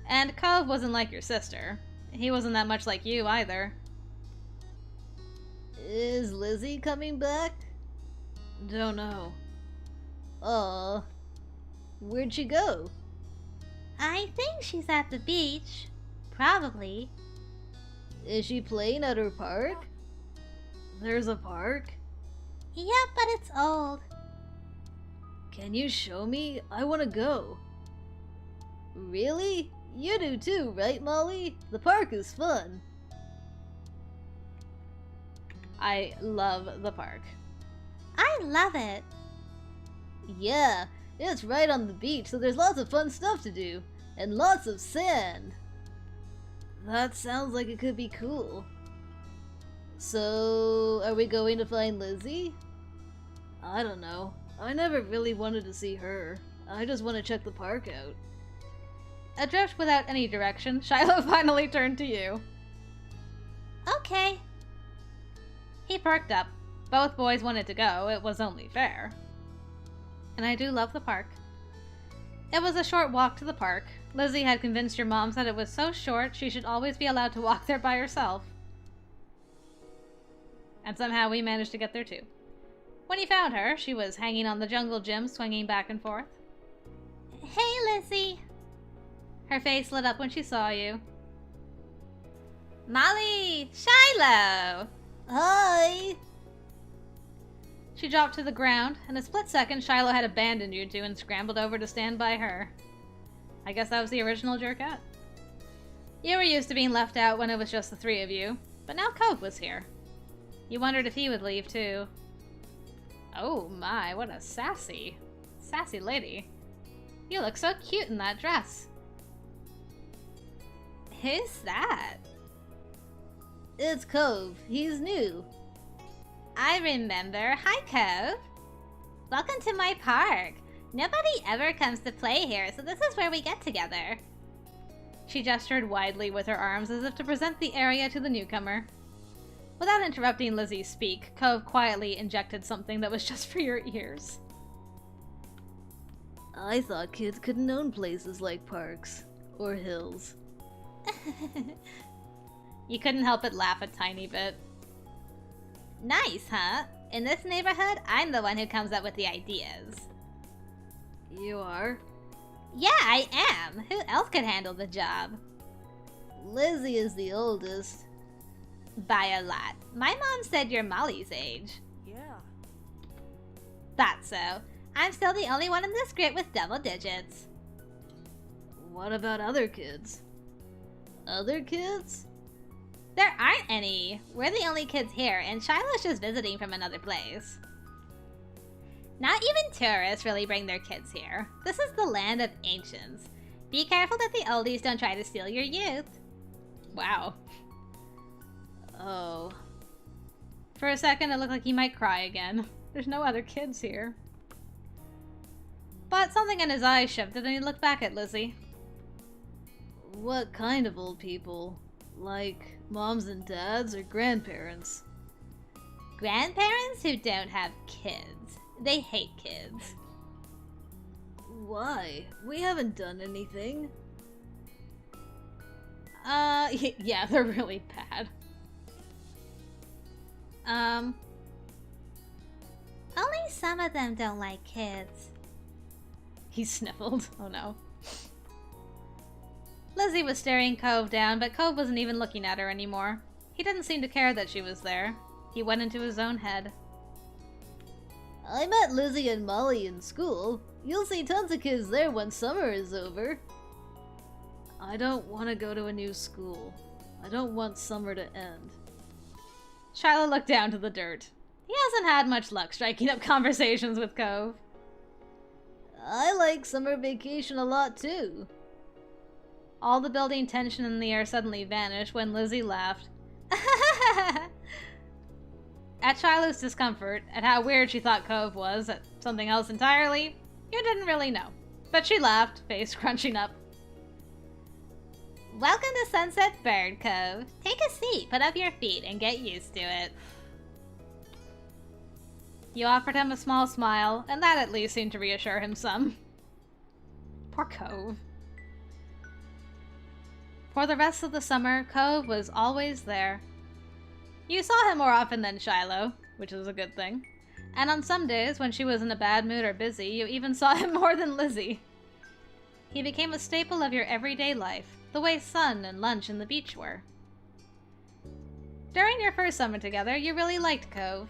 And Cove wasn't like your sister. He wasn't that much like you, either. Is Lizzie coming back? Don't know. Aw. Where'd she go? I think she's at the beach. Probably. Is she playing at her park? There's a park? Yep, but it's old. Can you show me? I want to go. Really? You do too, right, Molly? The park is fun. I love the park. I love it. Yeah, it's right on the beach, so there's lots of fun stuff to do. And lots of sand. That sounds like it could be cool. So, are we going to find Lizzie? I don't know. I never really wanted to see her. I just want to check the park out. Adrift without any direction, Shiloh finally turned to you. Okay. He perked up. Both boys wanted to go, it was only fair. And I do love the park. It was a short walk to the park. Lizzie had convinced your mom that it was so short she should always be allowed to walk there by herself. And somehow we managed to get there too. When you found her, she was hanging on the jungle gym, swinging back and forth. Hey, Lizzie. Her face lit up when she saw you. Molly! Shiloh! Hi! She dropped to the ground. In a split second, Shiloh had abandoned you two and scrambled over to stand by her. I guess that was the original jerkette. You were used to being left out when it was just the three of you, but now Cove was here. You wondered if he would leave too. Oh my, what a sassy lady. You look so cute in that dress. Who's that? It's Cove. He's new. I remember. Hi, Cove. Welcome to my park. Nobody ever comes to play here, so this is where we get together. She gestured widely with her arms as if to present the area to the newcomer. Without interrupting Lizzie's speak, Cove quietly injected something that was just for your ears. I thought kids couldn't own places like parks. Or hills. You couldn't help but laugh a tiny bit. Nice, huh? In this neighborhood, I'm the one who comes up with the ideas. You are? Yeah, I am. Who else could handle the job? Lizzie is the oldest. By a lot. My mom said you're Molly's age. Yeah. Thought so. I'm still the only one in this group with double digits. What about other kids? Other kids? There aren't any. We're the only kids here, and Shiloh's just visiting from another place. Not even tourists really bring their kids here. This is the land of ancients. Be careful that the oldies don't try to steal your youth. Wow. Oh. For a second, it looked like he might cry again. There's no other kids here. But something in his eyes shifted and he looked back at Lizzie. What kind of old people? Like moms and dads or grandparents? Grandparents who don't have kids. They hate kids. Why? We haven't done anything. Yeah, they're really bad. Only some of them don't like kids. He sniffled. Oh no. Lizzie was staring Cove down, but Cove wasn't even looking at her anymore. He didn't seem to care that she was there. He went into his own head. I met Lizzie and Molly in school. You'll see tons of kids there when summer is over. I don't want to go to a new school. I don't want summer to end. Shiloh looked down to the dirt. He hasn't had much luck striking up conversations with Cove. I like summer vacation a lot too. All the building tension in the air suddenly vanished when Lizzie laughed. At Shiloh's discomfort, at how weird she thought Cove was, at something else entirely, you didn't really know. But she laughed, face crunching up. Welcome to Sunset Bird Cove. Take a seat, put up your feet, and get used to it. You offered him a small smile, and that at least seemed to reassure him some. Poor Cove. For the rest of the summer, Cove was always there. You saw him more often than Shiloh, which is a good thing. And on some days, when she was in a bad mood or busy, you even saw him more than Lizzie. He became a staple of your everyday life, the way sun and lunch and the beach were. During your first summer together, you really liked Cove.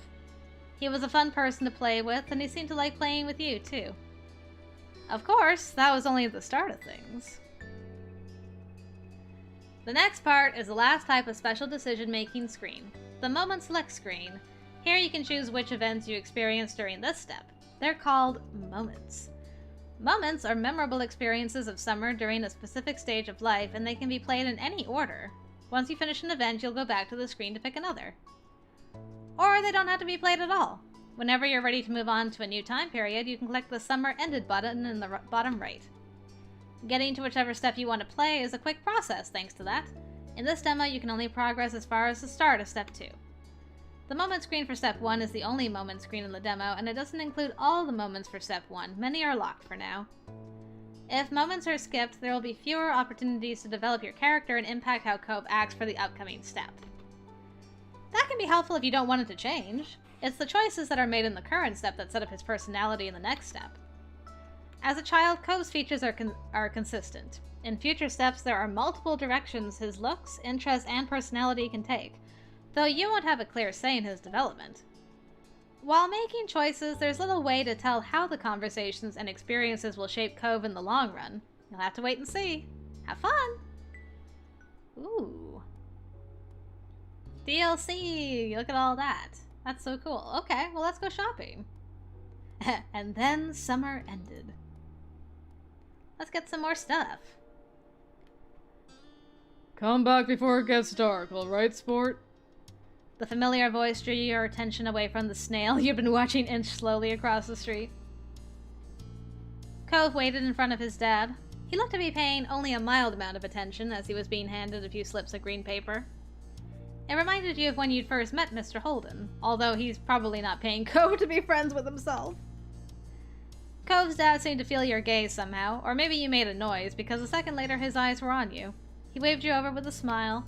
He was a fun person to play with, and he seemed to like playing with you, too. Of course, that was only the start of things. The next part is the last type of special decision-making screen, the Moment Select screen. Here you can choose which events you experience during this step. They're called moments. Moments are memorable experiences of summer during a specific stage of life, and they can be played in any order. Once you finish an event, you'll go back to the screen to pick another. Or they don't have to be played at all. Whenever you're ready to move on to a new time period, you can click the Summer Ended button in the bottom right. Getting to whichever step you want to play is a quick process thanks to that. In this demo, you can only progress as far as the start of Step 2. The moment screen for Step 1 is the only moment screen in the demo, and it doesn't include all the moments for Step 1. Many are locked for now. If moments are skipped, there will be fewer opportunities to develop your character and impact how Cove acts for the upcoming step. That can be helpful if you don't want it to change. It's the choices that are made in the current step that set up his personality in the next step. As a child, Cove's features are consistent. In future steps, there are multiple directions his looks, interests, and personality can take, though you won't have a clear say in his development. While making choices, there's little way to tell how the conversations and experiences will shape Cove in the long run. You'll have to wait and see. Have fun! Ooh. DLC! Look at all that. That's so cool. Okay, well let's go shopping. And then summer ended. Let's get some more stuff. Come back before it gets dark, alright, sport? The familiar voice drew your attention away from the snail you've been watching inch slowly across the street. Cove waited in front of his dad. He looked to be paying only a mild amount of attention as he was being handed a few slips of green paper. It reminded you of when you'd first met Mr. Holden, although he's probably not paying Cove to be friends with himself. Cove's dad seemed to feel your gaze somehow, or maybe you made a noise because a second later his eyes were on you. He waved you over with a smile.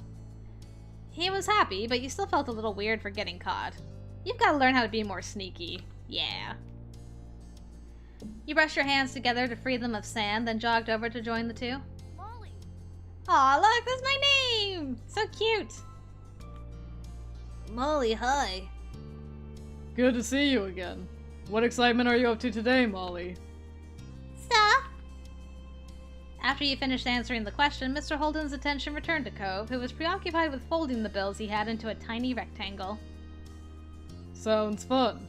He was happy, but you still felt a little weird for getting caught. You've got to learn how to be more sneaky. Yeah. You brushed your hands together to free them of sand, then jogged over to join the two. Molly! Aw, look, that's my name! So cute! Molly, hi. Good to see you again. What excitement are you up to today, Molly? Stuff. After you finished answering the question, Mr. Holden's attention returned to Cove, who was preoccupied with folding the bills he had into a tiny rectangle. Sounds fun.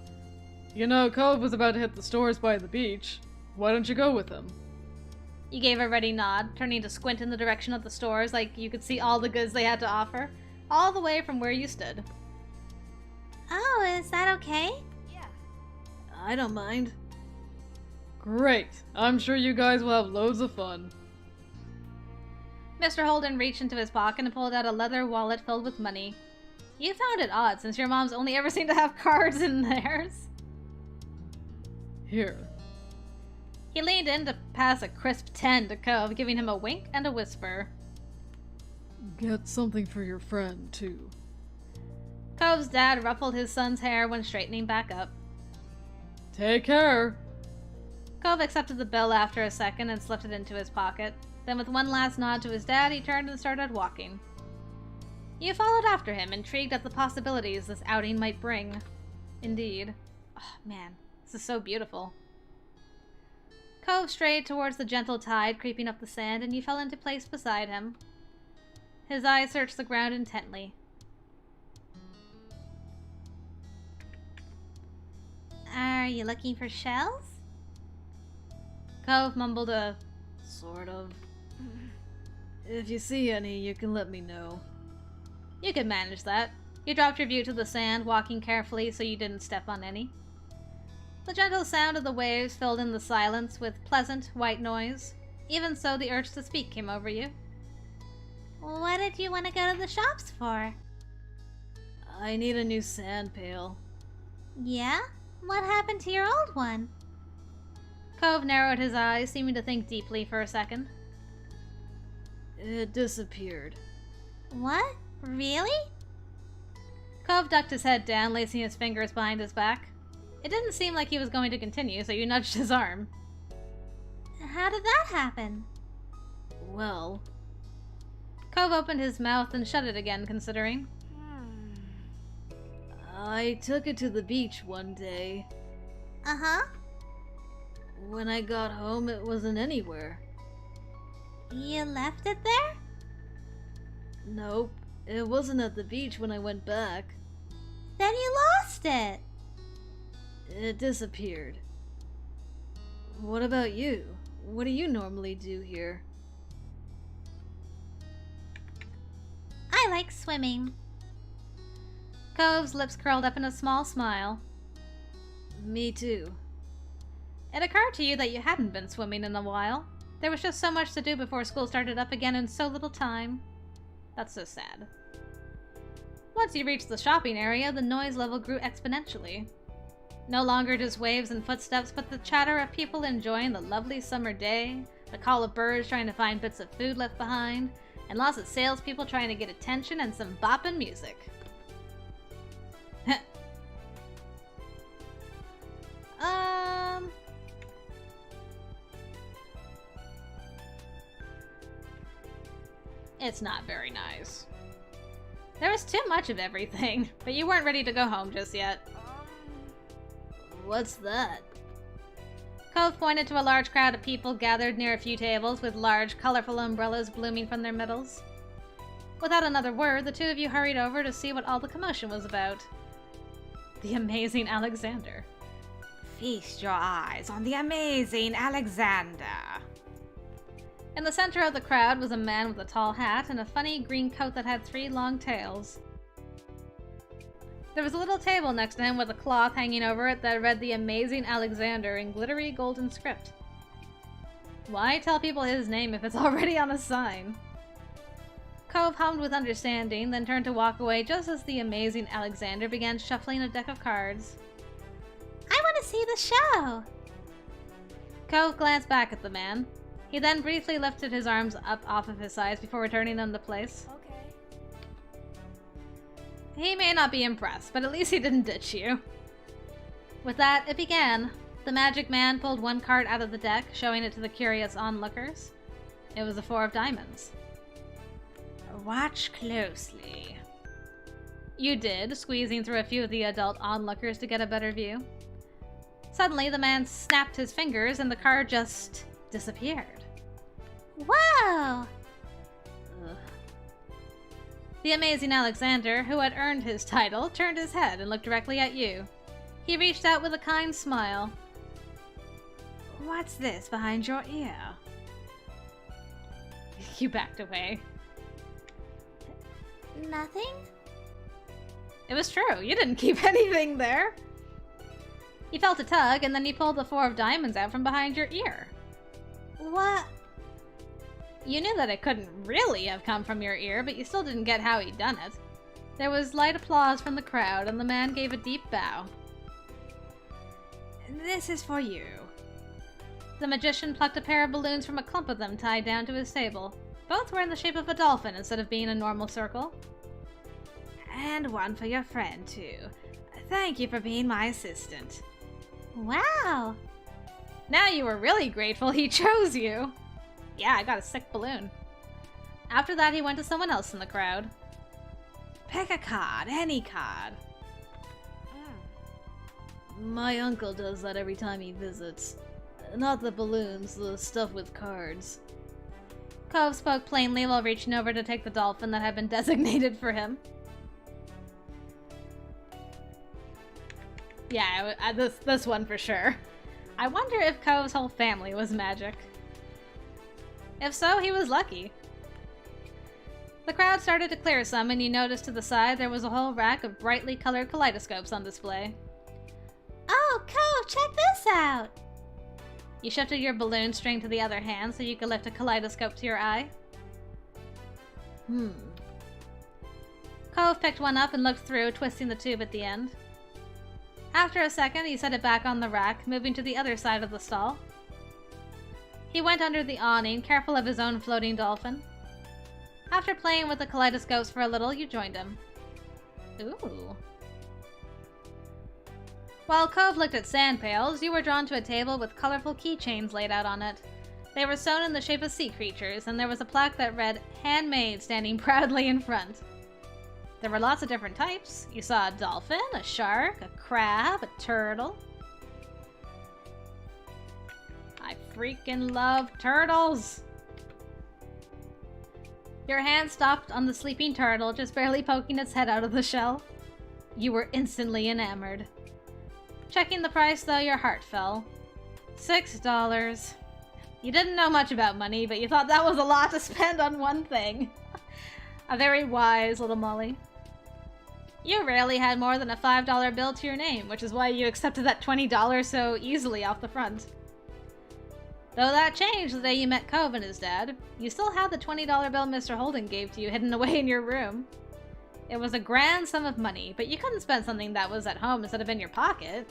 You know, Cove was about to hit the stores by the beach. Why don't you go with him? You gave a ready nod, turning to squint in the direction of the stores like you could see all the goods they had to offer, all the way from where you stood. Oh, is that okay? Yeah. I don't mind. Great. I'm sure you guys will have loads of fun. Mr. Holden reached into his pocket and pulled out a leather wallet filled with money. You found it odd, since your mom's only ever seemed to have cards in theirs. Here. He leaned in to pass a crisp 10 to Cove, giving him a wink and a whisper. Get something for your friend, too. Cove's dad ruffled his son's hair when straightening back up. Take care. Cove accepted the bill after a second and slipped it into his pocket. Then with one last nod to his dad, he turned and started walking. You followed after him, intrigued at the possibilities this outing might bring. Indeed. Oh, man, this is so beautiful. Cove strayed towards the gentle tide creeping up the sand, and you fell into place beside him. His eyes searched the ground intently. Are you looking for shells? Cove mumbled a... Sort of. If you see any, you can let me know. You could manage that. You dropped your view to the sand, walking carefully so you didn't step on any. The gentle sound of the waves filled in the silence with pleasant, white noise. Even so, the urge to speak came over you. What did you want to go to the shops for? I need a new sand pail. Yeah? What happened to your old one? Cove narrowed his eyes, seeming to think deeply for a second. It disappeared. What? Really? Cove ducked his head down, lacing his fingers behind his back. It didn't seem like he was going to continue, so you nudged his arm. How did that happen? Well... Cove opened his mouth and shut it again, considering. I took it to the beach one day. Uh-huh. When I got home, it wasn't anywhere. You left it there? Nope, it wasn't at the beach when I went back. Then you lost it. It disappeared. What about you? What do you normally do here? I like swimming. Cove's lips curled up in a small smile. Me too. It occurred to you that you hadn't been swimming in a while. There was just so much to do before school started up again and so little time. That's so sad. Once you reached the shopping area, the noise level grew exponentially. No longer just waves and footsteps, but the chatter of people enjoying the lovely summer day, the call of birds trying to find bits of food left behind, and lots of salespeople trying to get attention and some bopping music. It's not very nice. There was too much of everything, but you weren't ready to go home just yet. What's that? Cove pointed to a large crowd of people gathered near a few tables with large, colorful umbrellas blooming from their middles. Without another word, the two of you hurried over to see what all the commotion was about. The amazing Alexander. Feast your eyes on the amazing Alexander. In the center of the crowd was a man with a tall hat and a funny green coat that had 3 long tails. There was a little table next to him with a cloth hanging over it that read The Amazing Alexander in glittery golden script. Why tell people his name if it's already on a sign? Cove hummed with understanding, then turned to walk away just as the Amazing Alexander began shuffling a deck of cards. I want to see the show! Cove glanced back at the man. He then briefly lifted his arms up off of his sides before returning them to place. Okay. He may not be impressed, but at least he didn't ditch you. With that, it began. The magic man pulled one card out of the deck, showing it to the curious onlookers. It was a 4 of diamonds. Watch closely. You did, squeezing through a few of the adult onlookers to get a better view. Suddenly, the man snapped his fingers and the card just disappeared. Whoa! Ugh. The amazing Alexander, who had earned his title, turned his head and looked directly at you. He reached out with a kind smile. What's this behind your ear? You backed away. Nothing? It was true. You didn't keep anything there. He felt a tug, and then he pulled the 4 of diamonds out from behind your ear. What? You knew that it couldn't really have come from your ear, but you still didn't get how he'd done it. There was light applause from the crowd, and the man gave a deep bow. This is for you. The magician plucked a pair of balloons from a clump of them tied down to his table. Both were in the shape of a dolphin instead of being a normal circle. And one for your friend, too. Thank you for being my assistant. Wow! Now you were really grateful he chose you. Yeah, I got a sick balloon. After that, he went to someone else in the crowd. Pick a card, any card. My uncle does that every time he visits. Not the balloons, the stuff with cards. Cove spoke plainly while reaching over to take the dolphin that had been designated for him. Yeah, this one for sure. I wonder if Cove's whole family was magic. If so, he was lucky. The crowd started to clear some, and you noticed to the side there was a whole rack of brightly colored kaleidoscopes on display. Oh, Cove, check this out! You shifted your balloon string to the other hand so you could lift a kaleidoscope to your eye. Cove picked one up and looked through, twisting the tube at the end. After a second, he set it back on the rack, moving to the other side of the stall. He went under the awning, careful of his own floating dolphin. After playing with the kaleidoscopes for a little, you joined him. Ooh. While Cove looked at sand pails, you were drawn to a table with colorful keychains laid out on it. They were sewn in the shape of sea creatures, and there was a plaque that read, "Handmade," standing proudly in front. There were lots of different types. You saw a dolphin, a shark, a crab, a turtle. I freaking love turtles! Your hand stopped on the sleeping turtle, just barely poking its head out of the shell. You were instantly enamored. Checking the price, though, your heart fell. $6. You didn't know much about money, but you thought that was a lot to spend on one thing. A very wise little Molly. You rarely had more than a $5 bill to your name, which is why you accepted that $20 so easily off the front. Though that changed the day you met Cove and his dad, you still had the $20 bill Mr. Holden gave to you hidden away in your room. It was a grand sum of money, but you couldn't spend something that was at home instead of in your pocket.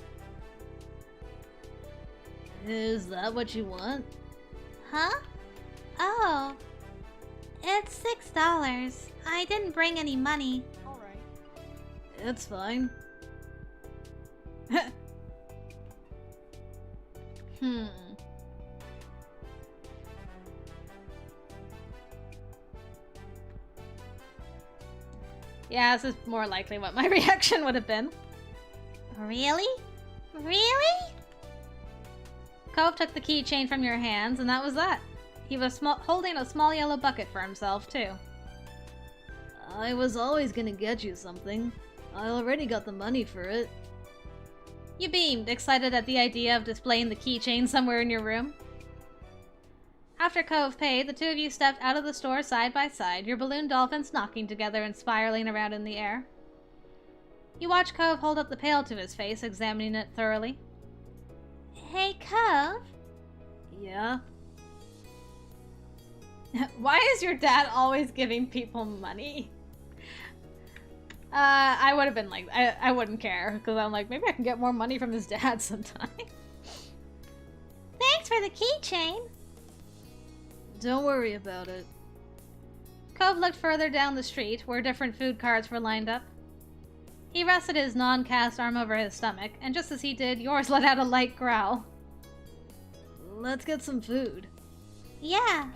Is that what you want? Huh? Oh. It's $6. I didn't bring any money. Alright. It's fine. Yeah, this is more likely what my reaction would have been. Really? Really? Cove took the keychain from your hands, and that was that. He was holding a small yellow bucket for himself, too. I was always gonna get you something. I already got the money for it. You beamed, excited at the idea of displaying the keychain somewhere in your room. After Cove paid, the two of you stepped out of the store side by side, your balloon dolphins knocking together and spiraling around in the air. You watch Cove hold up the pail to his face, examining it thoroughly. Hey, Cove. Yeah? Why is your dad always giving people money? I would have been like, I wouldn't care, because I'm like, maybe I can get more money from his dad sometime. Thanks for the keychain. Don't worry about it. Cove looked further down the street, where different food carts were lined up. He rested his non-cast arm over his stomach, and just as he did, yours let out a light growl. Let's get some food. Yeah.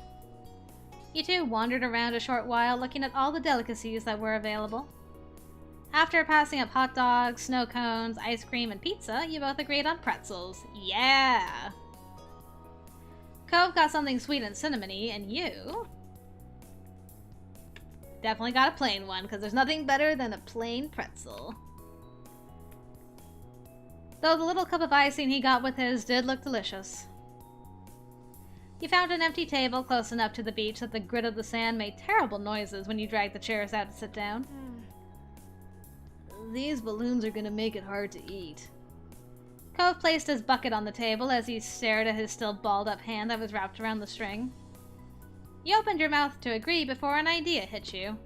You two wandered around a short while, looking at all the delicacies that were available. After passing up hot dogs, snow cones, ice cream, and pizza, you both agreed on pretzels. Yeah! Cove got something sweet and cinnamony, and you... definitely got a plain one, because there's nothing better than a plain pretzel. Though the little cup of icing he got with his did look delicious. You found an empty table close enough to the beach that the grit of the sand made terrible noises when you dragged the chairs out to sit down. These balloons are gonna make it hard to eat. Cove placed his bucket on the table as he stared at his still balled-up hand that was wrapped around the string. You opened your mouth to agree before an idea hit you.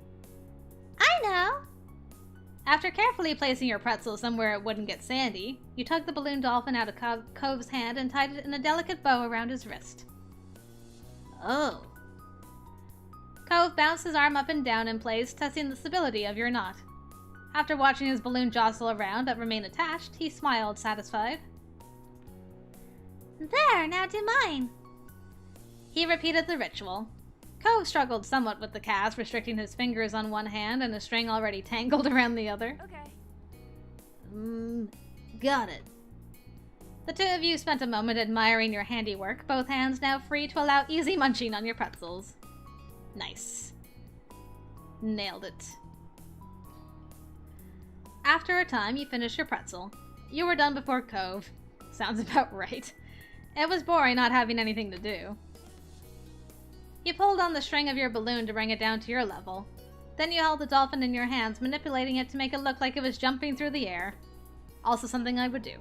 I know. After carefully placing your pretzel somewhere it wouldn't get sandy, you tugged the balloon dolphin out of Cove's hand and tied it in a delicate bow around his wrist. Oh. Cove bounced his arm up and down in place, testing the stability of your knot. After watching his balloon jostle around but remain attached, he smiled, satisfied. There, now do mine. He repeated the ritual. Cove struggled somewhat with the cast, restricting his fingers on one hand and a string already tangled around the other. Okay. Got it. The two of you spent a moment admiring your handiwork, both hands now free to allow easy munching on your pretzels. Nice. Nailed it. After a time, you finished your pretzel. You were done before Cove. Sounds about right. It was boring not having anything to do. You pulled on the string of your balloon to bring it down to your level. Then you held the dolphin in your hands, manipulating it to make it look like it was jumping through the air. Also something I would do.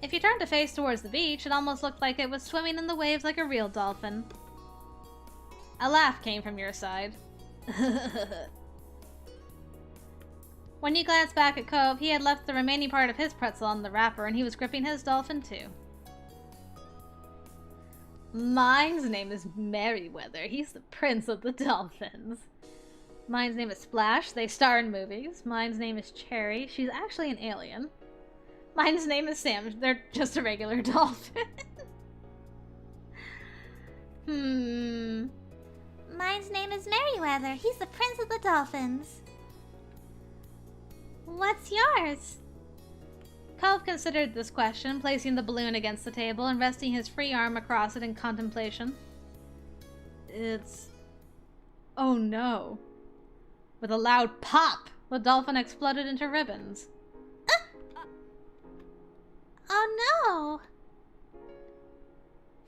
If you turned to face towards the beach, it almost looked like it was swimming in the waves like a real dolphin. A laugh came from your side. When you glanced back at Cove, he had left the remaining part of his pretzel on the wrapper, and he was gripping his dolphin too. Mine's name is Merryweather. He's the prince of the dolphins. Mine's name is Splash. They star in movies. Mine's name is Cherry. She's actually an alien. Mine's name is Sam. They're just a regular dolphin. Mine's name is Merryweather. He's the prince of the dolphins. What's yours? Cove considered this question, placing the balloon against the table and resting his free arm across it in contemplation. It's... Oh no. With a loud pop, the dolphin exploded into ribbons. Oh no!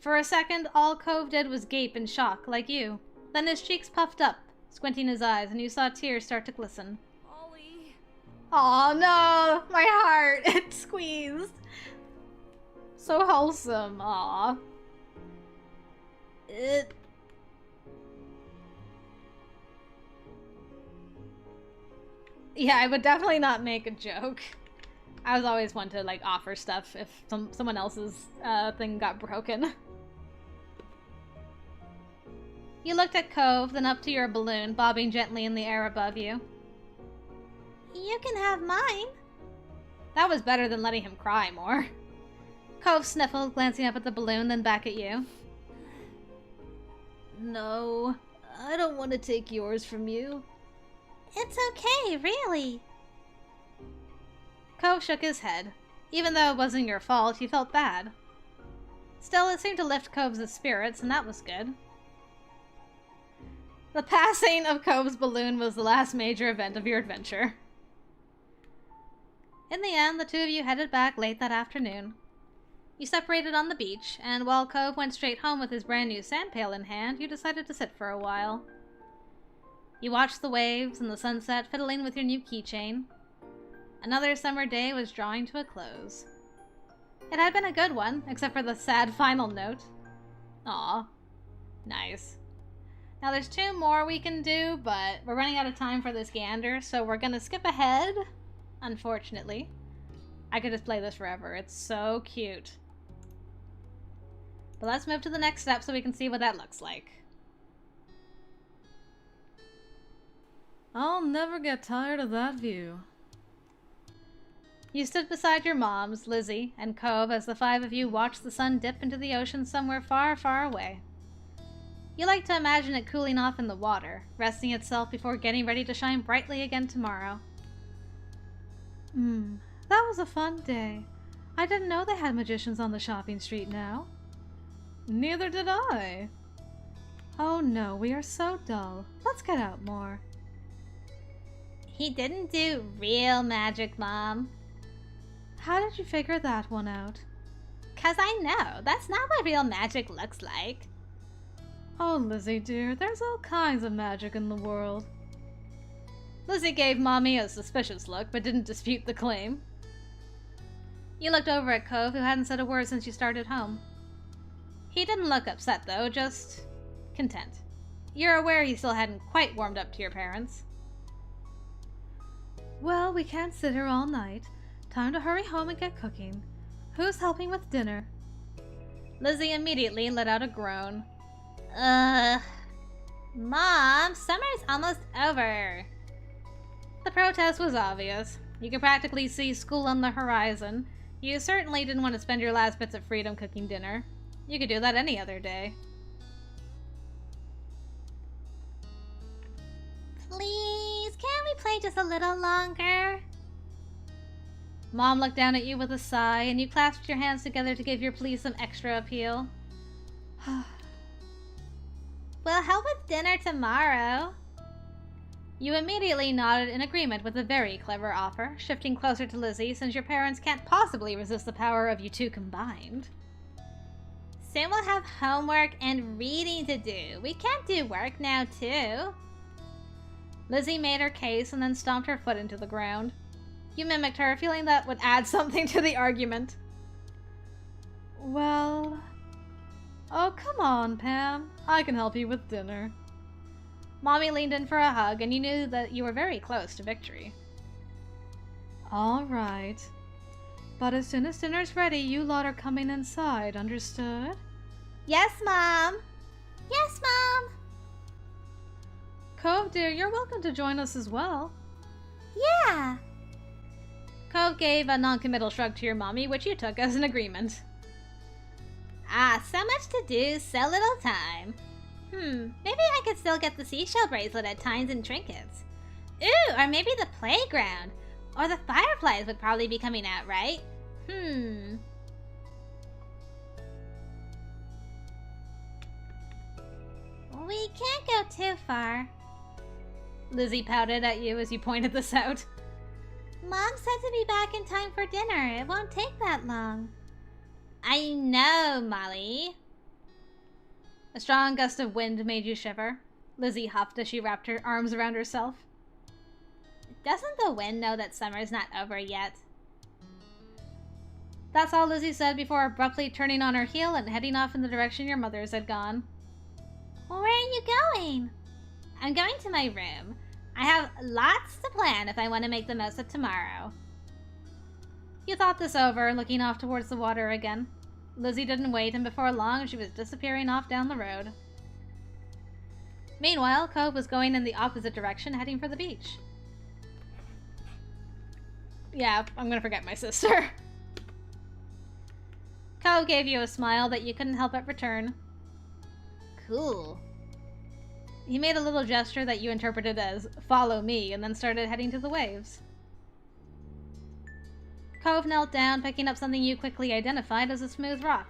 For a second, all Cove did was gape in shock, like you. Then his cheeks puffed up, squinting his eyes, and you saw tears start to glisten. Oh no, my heart, it squeezed. So wholesome, aw. Yeah, I would definitely not make a joke. I was always one to, like, offer stuff if someone else's thing got broken. You looked at Cove, then up to your balloon, bobbing gently in the air above you. You can have mine. That was better than letting him cry more. Cove sniffled, glancing up at the balloon, then back at you. No, I don't want to take yours from you. It's okay, really. Cove shook his head. Even though it wasn't your fault, he felt bad. Still, it seemed to lift Cove's spirits, and that was good. The passing of Cove's balloon was the last major event of your adventure. In the end, the two of you headed back late that afternoon. You separated on the beach, and while Cove went straight home with his brand new sand pail in hand, you decided to sit for a while. You watched the waves and the sunset, fiddling with your new keychain. Another summer day was drawing to a close. It had been a good one, except for the sad final note. Aw. Nice. Now there's 2 more we can do, but we're running out of time for this Gander, so we're gonna skip ahead, unfortunately. I could just play this forever. It's so cute. But let's move to the next step so we can see what that looks like. I'll never get tired of that view. You stood beside your moms, Lizzie, and Cove as the 5 of you watched the sun dip into the ocean somewhere far, far away. You like to imagine it cooling off in the water, resting itself before getting ready to shine brightly again tomorrow. That was a fun day. I didn't know they had magicians on the shopping street now. Neither did I. Oh no, we are so dull. Let's get out more. He didn't do real magic, Mom. How did you figure that one out? 'Cause I know, that's not what real magic looks like. Oh, Lizzie dear, there's all kinds of magic in the world. Lizzie gave Mommy a suspicious look, but didn't dispute the claim. You looked over at Cove, who hadn't said a word since you started home. He didn't look upset, though, just content. You're aware he still hadn't quite warmed up to your parents. Well, we can't sit here all night. Time to hurry home and get cooking. Who's helping with dinner? Lizzie immediately let out a groan. Mom, summer's almost over. The protest was obvious. You could practically see school on the horizon. You certainly didn't want to spend your last bits of freedom cooking dinner. You could do that any other day. Please, can't we play just a little longer? Mom looked down at you with a sigh, and you clasped your hands together to give your plea some extra appeal. We'll help with dinner tomorrow. You immediately nodded in agreement with a very clever offer, shifting closer to Lizzie since your parents can't possibly resist the power of you two combined. Soon we'll have homework and reading to do. We can't do work now, too. Lizzie made her case and then stomped her foot into the ground. You mimicked her, feeling that would add something to the argument. Well... Oh, come on, Pam. I can help you with dinner. Mommy leaned in for a hug, and you knew that you were very close to victory. All right. But as soon as dinner's ready, you lot are coming inside, understood? Yes, Mom. Yes, Mom. Cove, dear, you're welcome to join us as well. Yeah. Cove gave a non-committal shrug to your mommy, which you took as an agreement. Ah, so much to do, so little time. Maybe I could still get the seashell bracelet at times and trinkets. Ooh, or maybe the playground. Or the fireflies would probably be coming out, right? We can't go too far. Lizzie pouted at you as you pointed this out. Mom said to be back in time for dinner. It won't take that long. I know, Molly. A strong gust of wind made you shiver. Lizzie huffed as she wrapped her arms around herself. Doesn't the wind know that summer's not over yet? That's all Lizzie said before abruptly turning on her heel and heading off in the direction your mothers had gone. Where are you going? I'm going to my room. I have lots to plan if I want to make the most of tomorrow. You thought this over, looking off towards the water again. Lizzie didn't wait, and before long she was disappearing off down the road. Meanwhile, Cove was going in the opposite direction, heading for the beach. Yeah, I'm gonna forget my sister. Cove gave you a smile that you couldn't help but return. Cool. He made a little gesture that you interpreted as, follow me, and then started heading to the waves. Cove knelt down, picking up something you quickly identified as a smooth rock.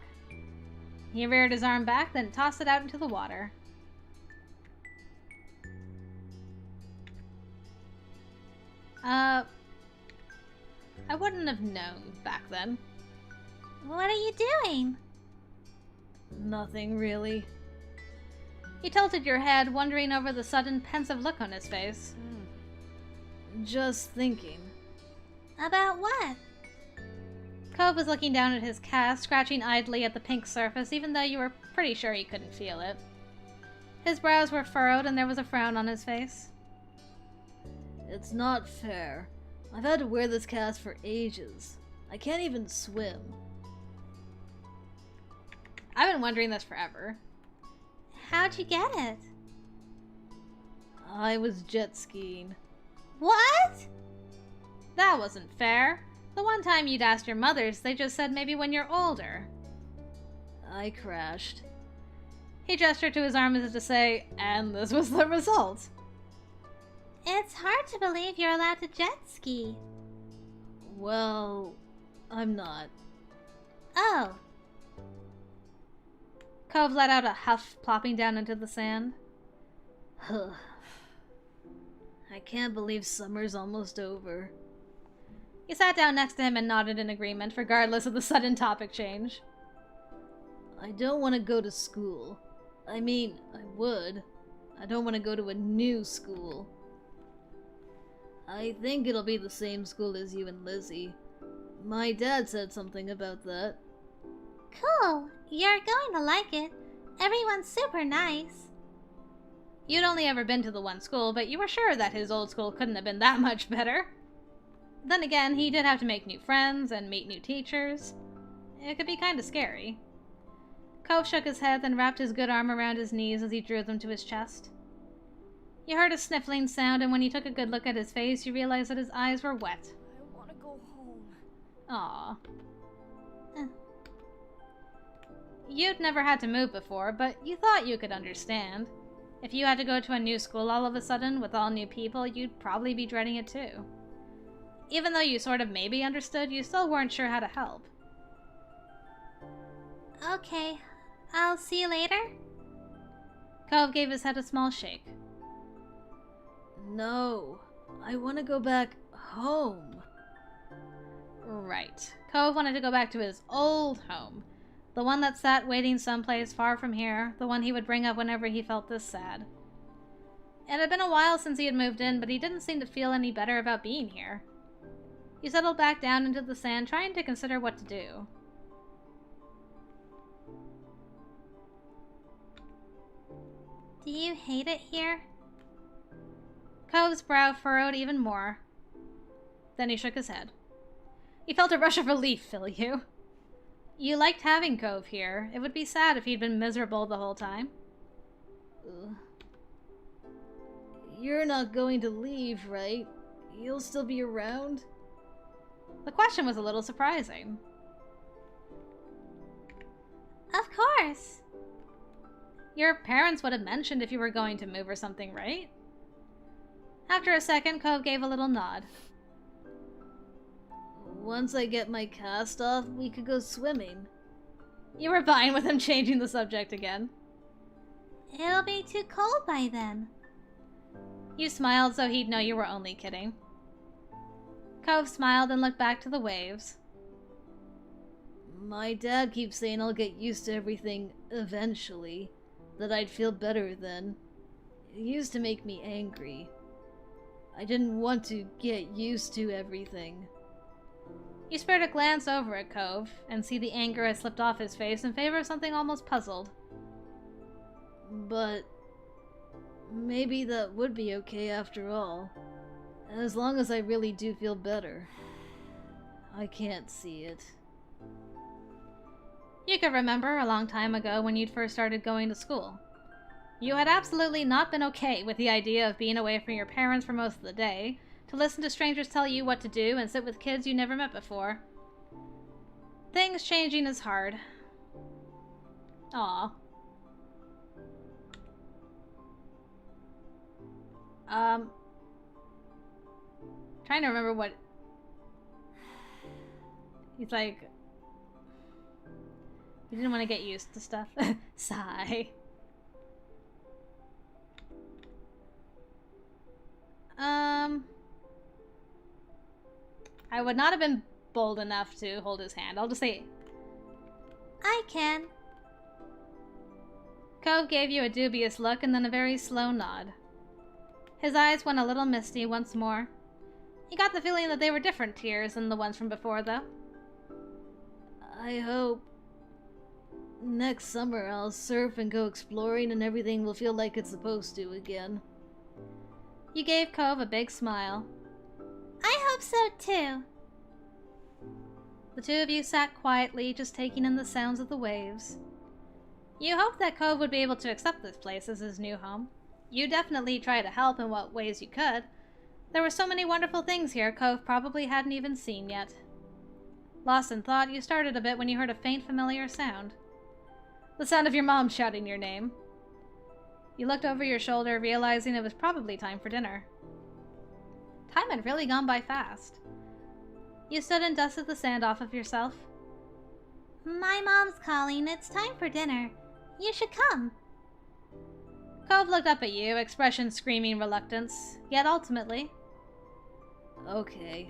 He reared his arm back, then tossed it out into the water. I wouldn't have known back then. What are you doing? Nothing really. He tilted your head, wondering over the sudden pensive look on his face. Just thinking. About what? Cove was looking down at his cast, scratching idly at the pink surface, even though you were pretty sure he couldn't feel it. His brows were furrowed and there was a frown on his face. It's not fair. I've had to wear this cast for ages. I can't even swim. I've been wondering this forever. How'd you get it? I was jet skiing. What? That wasn't fair. The one time you'd asked your mothers, they just said maybe when you're older. I crashed. He gestured to his arm as if to say, and this was the result. It's hard to believe you're allowed to jet ski. Well, I'm not. Oh. Cove let out a huff, plopping down into the sand. I can't believe summer's almost over. You sat down next to him and nodded in agreement, regardless of the sudden topic change. I don't want to go to school. I mean, I would. I don't want to go to a new school. I think it'll be the same school as you and Lizzie. My dad said something about that. Cool. You're going to like it. Everyone's super nice. You'd only ever been to the one school, but you were sure that his old school couldn't have been that much better. Then again, he did have to make new friends and meet new teachers. It could be kinda scary. Cove shook his head, then wrapped his good arm around his knees as he drew them to his chest. You heard a sniffling sound, and when you took a good look at his face, you realized that his eyes were wet. I want to go home. Aww. You'd never had to move before, but you thought you could understand. If you had to go to a new school all of a sudden, with all new people, you'd probably be dreading it too. Even though you sort of maybe understood, you still weren't sure how to help. Okay, I'll see you later. Cove gave his head a small shake. No, I want to go back home. Right. Cove wanted to go back to his old home. The one that sat waiting someplace far from here, the one he would bring up whenever he felt this sad. It had been a while since he had moved in, but he didn't seem to feel any better about being here. He settled back down into the sand, trying to consider what to do. Do you hate it here? Cove's brow furrowed even more. Then he shook his head. He felt a rush of relief fill you. You liked having Cove here. It would be sad if he'd been miserable the whole time. You're not going to leave, right? You'll still be around? The question was a little surprising. Of course. Your parents would have mentioned if you were going to move or something, right? After a second, Cove gave a little nod. Once I get my cast off, we could go swimming. You were fine with him changing the subject again. It'll be too cold by then. You smiled so he'd know you were only kidding. Cove smiled and looked back to the waves. My dad keeps saying I'll get used to everything eventually, that I'd feel better then. It used to make me angry. I didn't want to get used to everything. You spared a glance over at Cove, and see the anger had slipped off his face in favor of something almost puzzled. But maybe that would be okay after all. As long as I really do feel better. I can't see it. You could remember a long time ago when you'd first started going to school. You had absolutely not been okay with the idea of being away from your parents for most of the day, to listen to strangers tell you what to do and sit with kids you never met before. Things changing is hard. Aw. Trying to remember what... He's like... He didn't want to get used to stuff. Sigh. I would not have been bold enough to hold his hand. I'll just say, I can. Cove gave you a dubious look and then a very slow nod. His eyes went a little misty once more. You got the feeling that they were different tears than the ones from before, though. I hope next summer I'll surf and go exploring and everything will feel like it's supposed to again. You gave Cove a big smile. I hope so too. The two of you sat quietly, just taking in the sounds of the waves. You hoped that Cove would be able to accept this place as his new home. You definitely tried to help in what ways you could. There were so many wonderful things here Cove probably hadn't even seen yet. Lost in thought, you started a bit when you heard a faint, familiar sound. The sound of your mom shouting your name. You looked over your shoulder, realizing it was probably time for dinner. Time had really gone by fast. You stood and dusted the sand off of yourself. My mom's calling. It's time for dinner. You should come. Cove looked up at you, expression screaming reluctance, yet ultimately... Okay.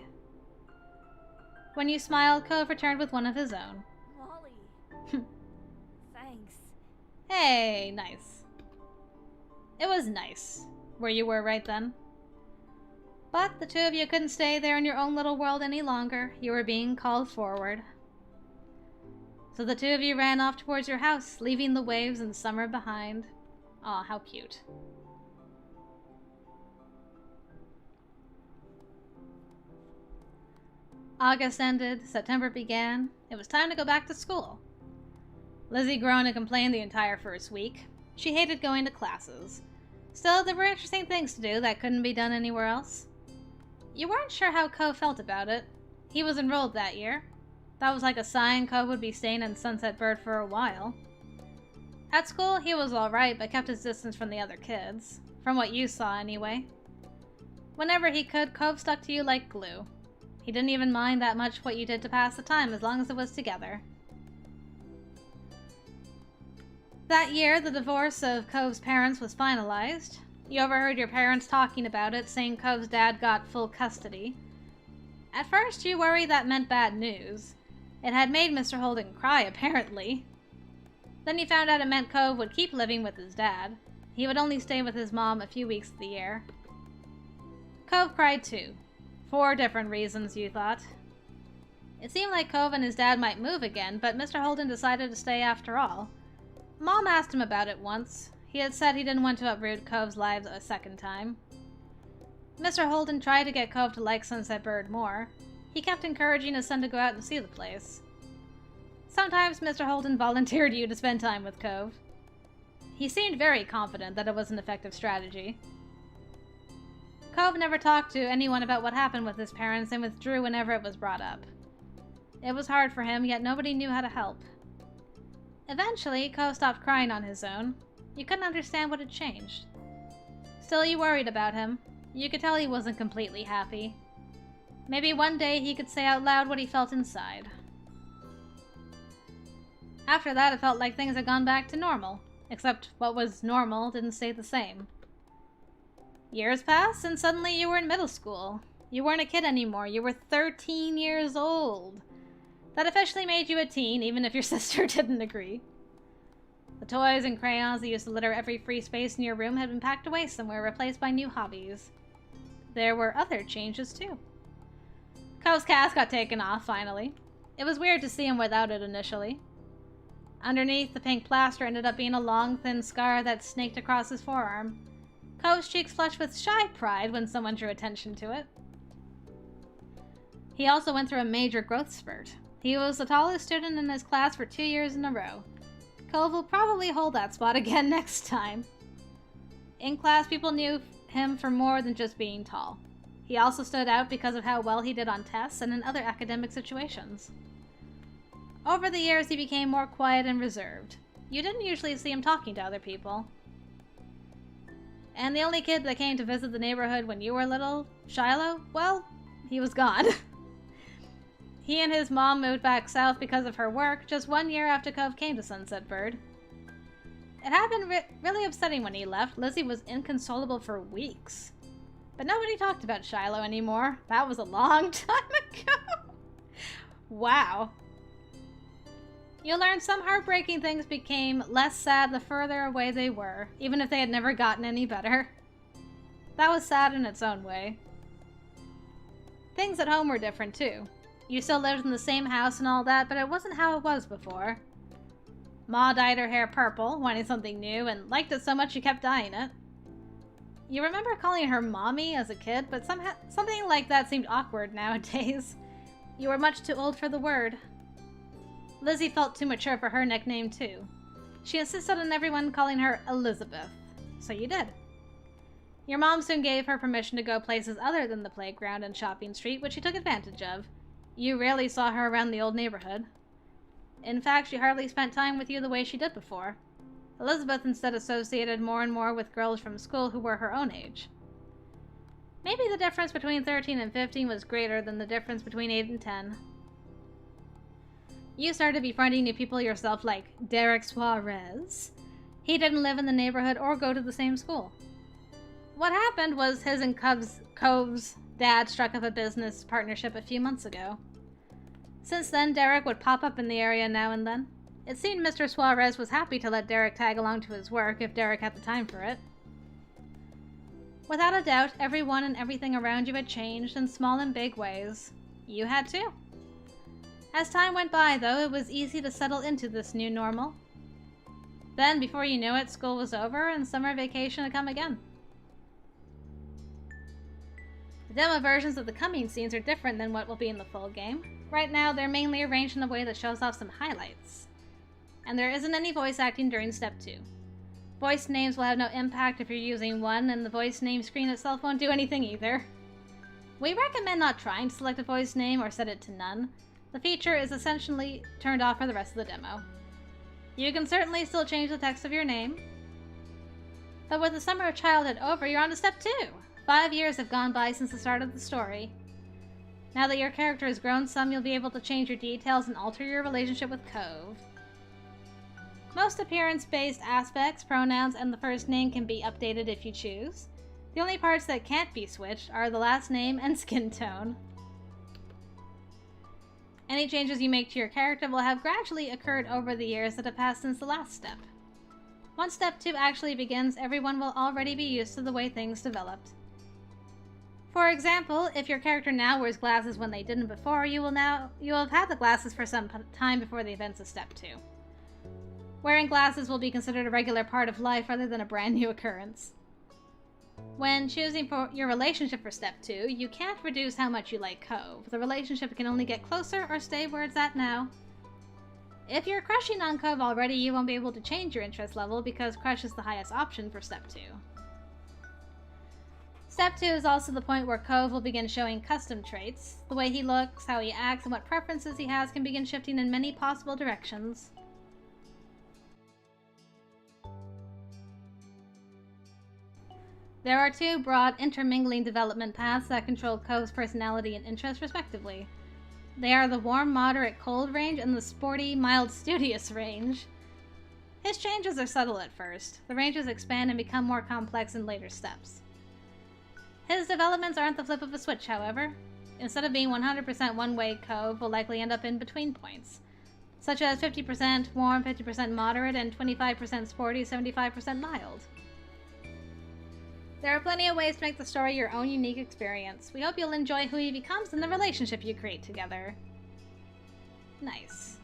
When you smiled, Cove returned with one of his own. Molly. Thanks. Hey, nice. It was nice, where you were right then. But the two of you couldn't stay there in your own little world any longer. You were being called forward. So the two of you ran off towards your house, leaving the waves and summer behind. Aw, how cute. August ended, September began. It was time to go back to school. Lizzie groaned and complained the entire first week. She hated going to classes. Still, there were interesting things to do that couldn't be done anywhere else. You weren't sure how Cove felt about it. He was enrolled that year. That was like a sign Cove would be staying in Sunset Bird for a while. At school, he was alright, but kept his distance from the other kids. From what you saw, anyway. Whenever he could, Cove stuck to you like glue. He didn't even mind that much what you did to pass the time, as long as it was together. That year, the divorce of Cove's parents was finalized. You overheard your parents talking about it, saying Cove's dad got full custody. At first, you worried that meant bad news. It had made Mr. Holden cry, apparently. Then you found out it meant Cove would keep living with his dad. He would only stay with his mom a few weeks of the year. Cove cried too. 4 different reasons, you thought. It seemed like Cove and his dad might move again, but Mr. Holden decided to stay after all. Mom asked him about it once. He had said he didn't want to uproot Cove's lives a second time. Mr. Holden tried to get Cove to like Sunset Bird more. He kept encouraging his son to go out and see the place. Sometimes Mr. Holden volunteered you to spend time with Cove. He seemed very confident that it was an effective strategy. Cove never talked to anyone about what happened with his parents and withdrew whenever it was brought up. It was hard for him, yet nobody knew how to help. Eventually, Cove stopped crying on his own. You couldn't understand what had changed. Still, you worried about him. You could tell he wasn't completely happy. Maybe one day he could say out loud what he felt inside. After that, it felt like things had gone back to normal, except what was normal didn't stay the same. Years passed, and suddenly you were in middle school. You weren't a kid anymore, you were 13 years old. That officially made you a teen, even if your sister didn't agree. The toys and crayons that used to litter every free space in your room had been packed away somewhere, replaced by new hobbies. There were other changes, too. Cove's cast got taken off, finally. It was weird to see him without it initially. Underneath, the pink plaster ended up being a long, thin scar that snaked across his forearm. Cove's cheeks flushed with shy pride when someone drew attention to it. He also went through a major growth spurt. He was the tallest student in his class for 2 years in a row. Cove will probably hold that spot again next time. In class, people knew him for more than just being tall. He also stood out because of how well he did on tests and in other academic situations. Over the years, he became more quiet and reserved. You didn't usually see him talking to other people. And the only kid that came to visit the neighborhood when you were little, Shiloh, well, he was gone. He and his mom moved back south because of her work just 1 year after Cove came to Sunset Bird. It had been really upsetting when he left. Lizzie was inconsolable for weeks. But nobody talked about Shiloh anymore. That was a long time ago. Wow. You learned some heartbreaking things became less sad the further away they were, even if they had never gotten any better. That was sad in its own way. Things at home were different too. You still lived in the same house and all that, but it wasn't how it was before. Ma dyed her hair purple, wanting something new, and liked it so much she kept dyeing it. You remember calling her Mommy as a kid, but somehow something like that seemed awkward nowadays. You were much too old for the word. Lizzie felt too mature for her nickname too. She insisted on everyone calling her Elizabeth, so you did. Your mom soon gave her permission to go places other than the playground and shopping street, which she took advantage of. You rarely saw her around the old neighborhood. In fact, she hardly spent time with you the way she did before. Elizabeth instead associated more and more with girls from school who were her own age. Maybe the difference between 13 and 15 was greater than the difference between 8 and 10. You started befriending new people yourself, like Derek Suarez. He didn't live in the neighborhood or go to the same school. What happened was his and Cove's dad struck up a business partnership a few months ago. Since then, Derek would pop up in the area now and then. It seemed Mr. Suarez was happy to let Derek tag along to his work if Derek had the time for it. Without a doubt, everyone and everything around you had changed in small and big ways. You had too. As time went by, though, it was easy to settle into this new normal. Then, before you knew it, school was over and summer vacation had come again. The demo versions of the coming scenes are different than what will be in the full game. Right now, they're mainly arranged in a way that shows off some highlights. And there isn't any voice acting during Step 2. Voice names will have no impact if you're using one, and the voice name screen itself won't do anything either. We recommend not trying to select a voice name or set it to none. The feature is essentially turned off for the rest of the demo. You can certainly still change the text of your name. But with the summer of childhood over, you're on to Step 2! 5 years have gone by since the start of the story. Now that your character has grown some, you'll be able to change your details and alter your relationship with Cove. Most appearance-based aspects, pronouns, and the first name can be updated if you choose. The only parts that can't be switched are the last name and skin tone. Any changes you make to your character will have gradually occurred over the years that have passed since the last step. Once Step 2 actually begins, everyone will already be used to the way things developed. For example, if your character now wears glasses when they didn't before, you will have had the glasses for some time before the events of Step 2. Wearing glasses will be considered a regular part of life rather than a brand new occurrence. When choosing for your relationship for Step 2, you can't reduce how much you like Cove. The relationship can only get closer or stay where it's at now. If you're crushing on Cove already, you won't be able to change your interest level because crush is the highest option for Step 2. Step 2 is also the point where Cove will begin showing custom traits. The way he looks, how he acts, and what preferences he has can begin shifting in many possible directions. There are 2 broad intermingling development paths that control Cove's personality and interests respectively. They are the warm, moderate, cold range and the sporty, mild, studious range. His changes are subtle at first. The ranges expand and become more complex in later steps. His developments aren't the flip of a switch, however. Instead of being 100% one-way, Cove will likely end up in between points, such as 50% warm, 50% moderate, and 25% sporty, 75% mild. There are plenty of ways to make the story your own unique experience. We hope you'll enjoy who he becomes and the relationship you create together. Nice.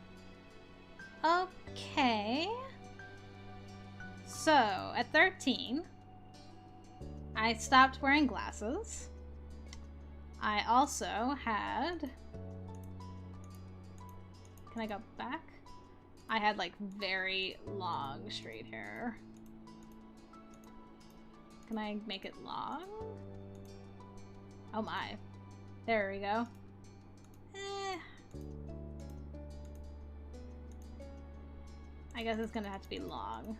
Okay. So, at 13, I stopped wearing glasses. I also had... Can I go back? I had, like, very long straight hair. Can I make it long? Oh my. There we go. I guess it's gonna have to be long.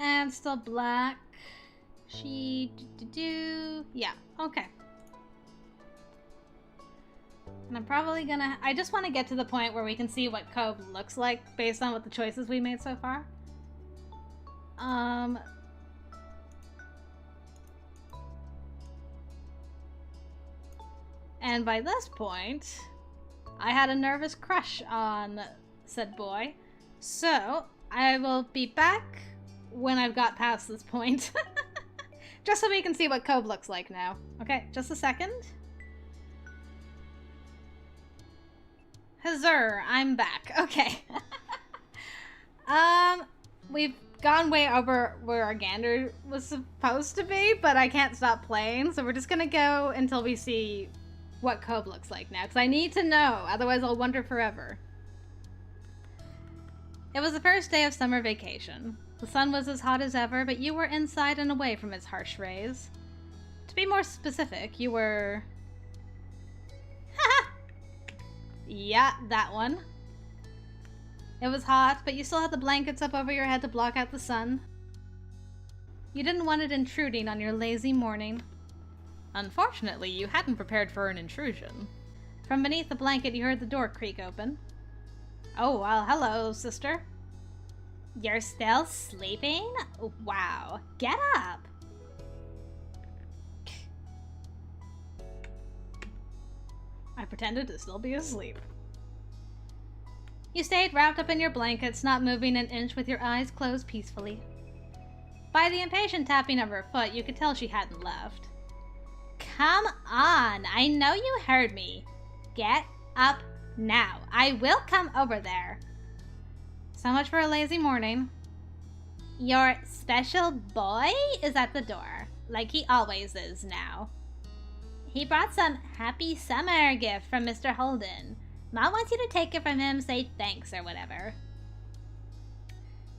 And still black. Yeah, okay. And I'm probably gonna... I just want to get to the point where we can see what Cove looks like based on what the choices we made so far. And by this point, I had a nervous crush on said boy. So, I will be back when I've got past this point. Just so we can see what Cove looks like now. Okay, just a second. Huzzah, I'm back. Okay. We've gone way over where our Gander was supposed to be, but I can't stop playing, so we're just gonna go until we see what Cove looks like now, because I need to know, otherwise I'll wonder forever. It was the first day of summer vacation. The sun was as hot as ever, but you were inside and away from its harsh rays. To be more specific, you were... Yeah, that one. It was hot, but you still had the blankets up over your head to block out the sun. You didn't want it intruding on your lazy morning. Unfortunately, you hadn't prepared for an intrusion. From beneath the blanket, you heard the door creak open. Oh, well, hello, sister. You're still sleeping? Wow. Get up! I pretended to still be asleep. You stayed wrapped up in your blankets, not moving an inch with your eyes closed peacefully. By the impatient tapping of her foot, you could tell she hadn't left. Come on! I know you heard me. Get up now. I will come over there. So much for a lazy morning. Your special boy is at the door, like he always is now. He brought some happy summer gift from Mr. Holden. Mom wants you to take it from him, say thanks or whatever.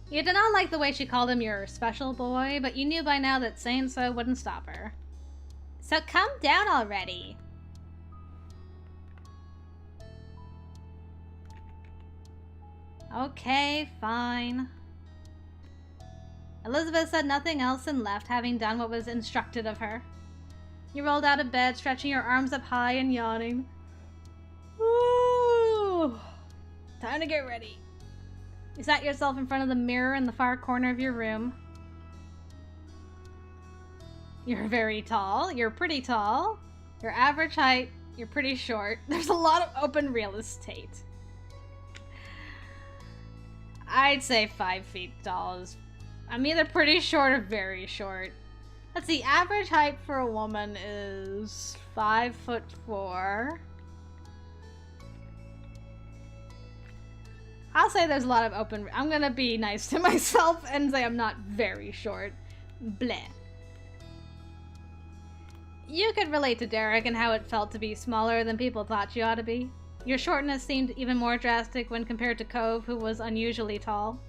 You did not like the way she called him your special boy, but you knew by now that saying so wouldn't stop her. So come down already. Okay, fine. Elizabeth said nothing else and left, having done what was instructed of her. You rolled out of bed, stretching your arms up high and yawning. Ooh, time to get ready. You sat yourself in front of the mirror in the far corner of your room. You're very tall. You're pretty tall. Your average height. You're pretty short. There's a lot of open real estate. I'd say 5 feet tall is... I'm either pretty short or very short. Let's see, average height for a woman is 5'4". I'll say there's a lot of open... I'm gonna be nice to myself and say I'm not very short. Bleh. You could relate to Derek and how it felt to be smaller than people thought you ought to be. Your shortness seemed even more drastic when compared to Cove, who was unusually tall.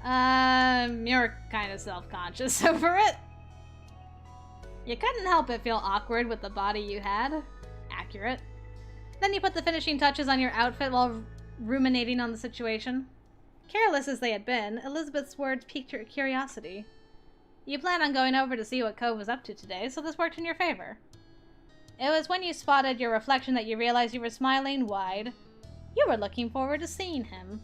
You're kind of self-conscious over it. You couldn't help but feel awkward with the body you had. Accurate. Then you put the finishing touches on your outfit while ruminating on the situation. Careless as they had been, Elizabeth's words piqued your curiosity. You planned on going over to see what Cove was up to today, so this worked in your favor. It was when you spotted your reflection that you realized you were smiling wide. You were looking forward to seeing him.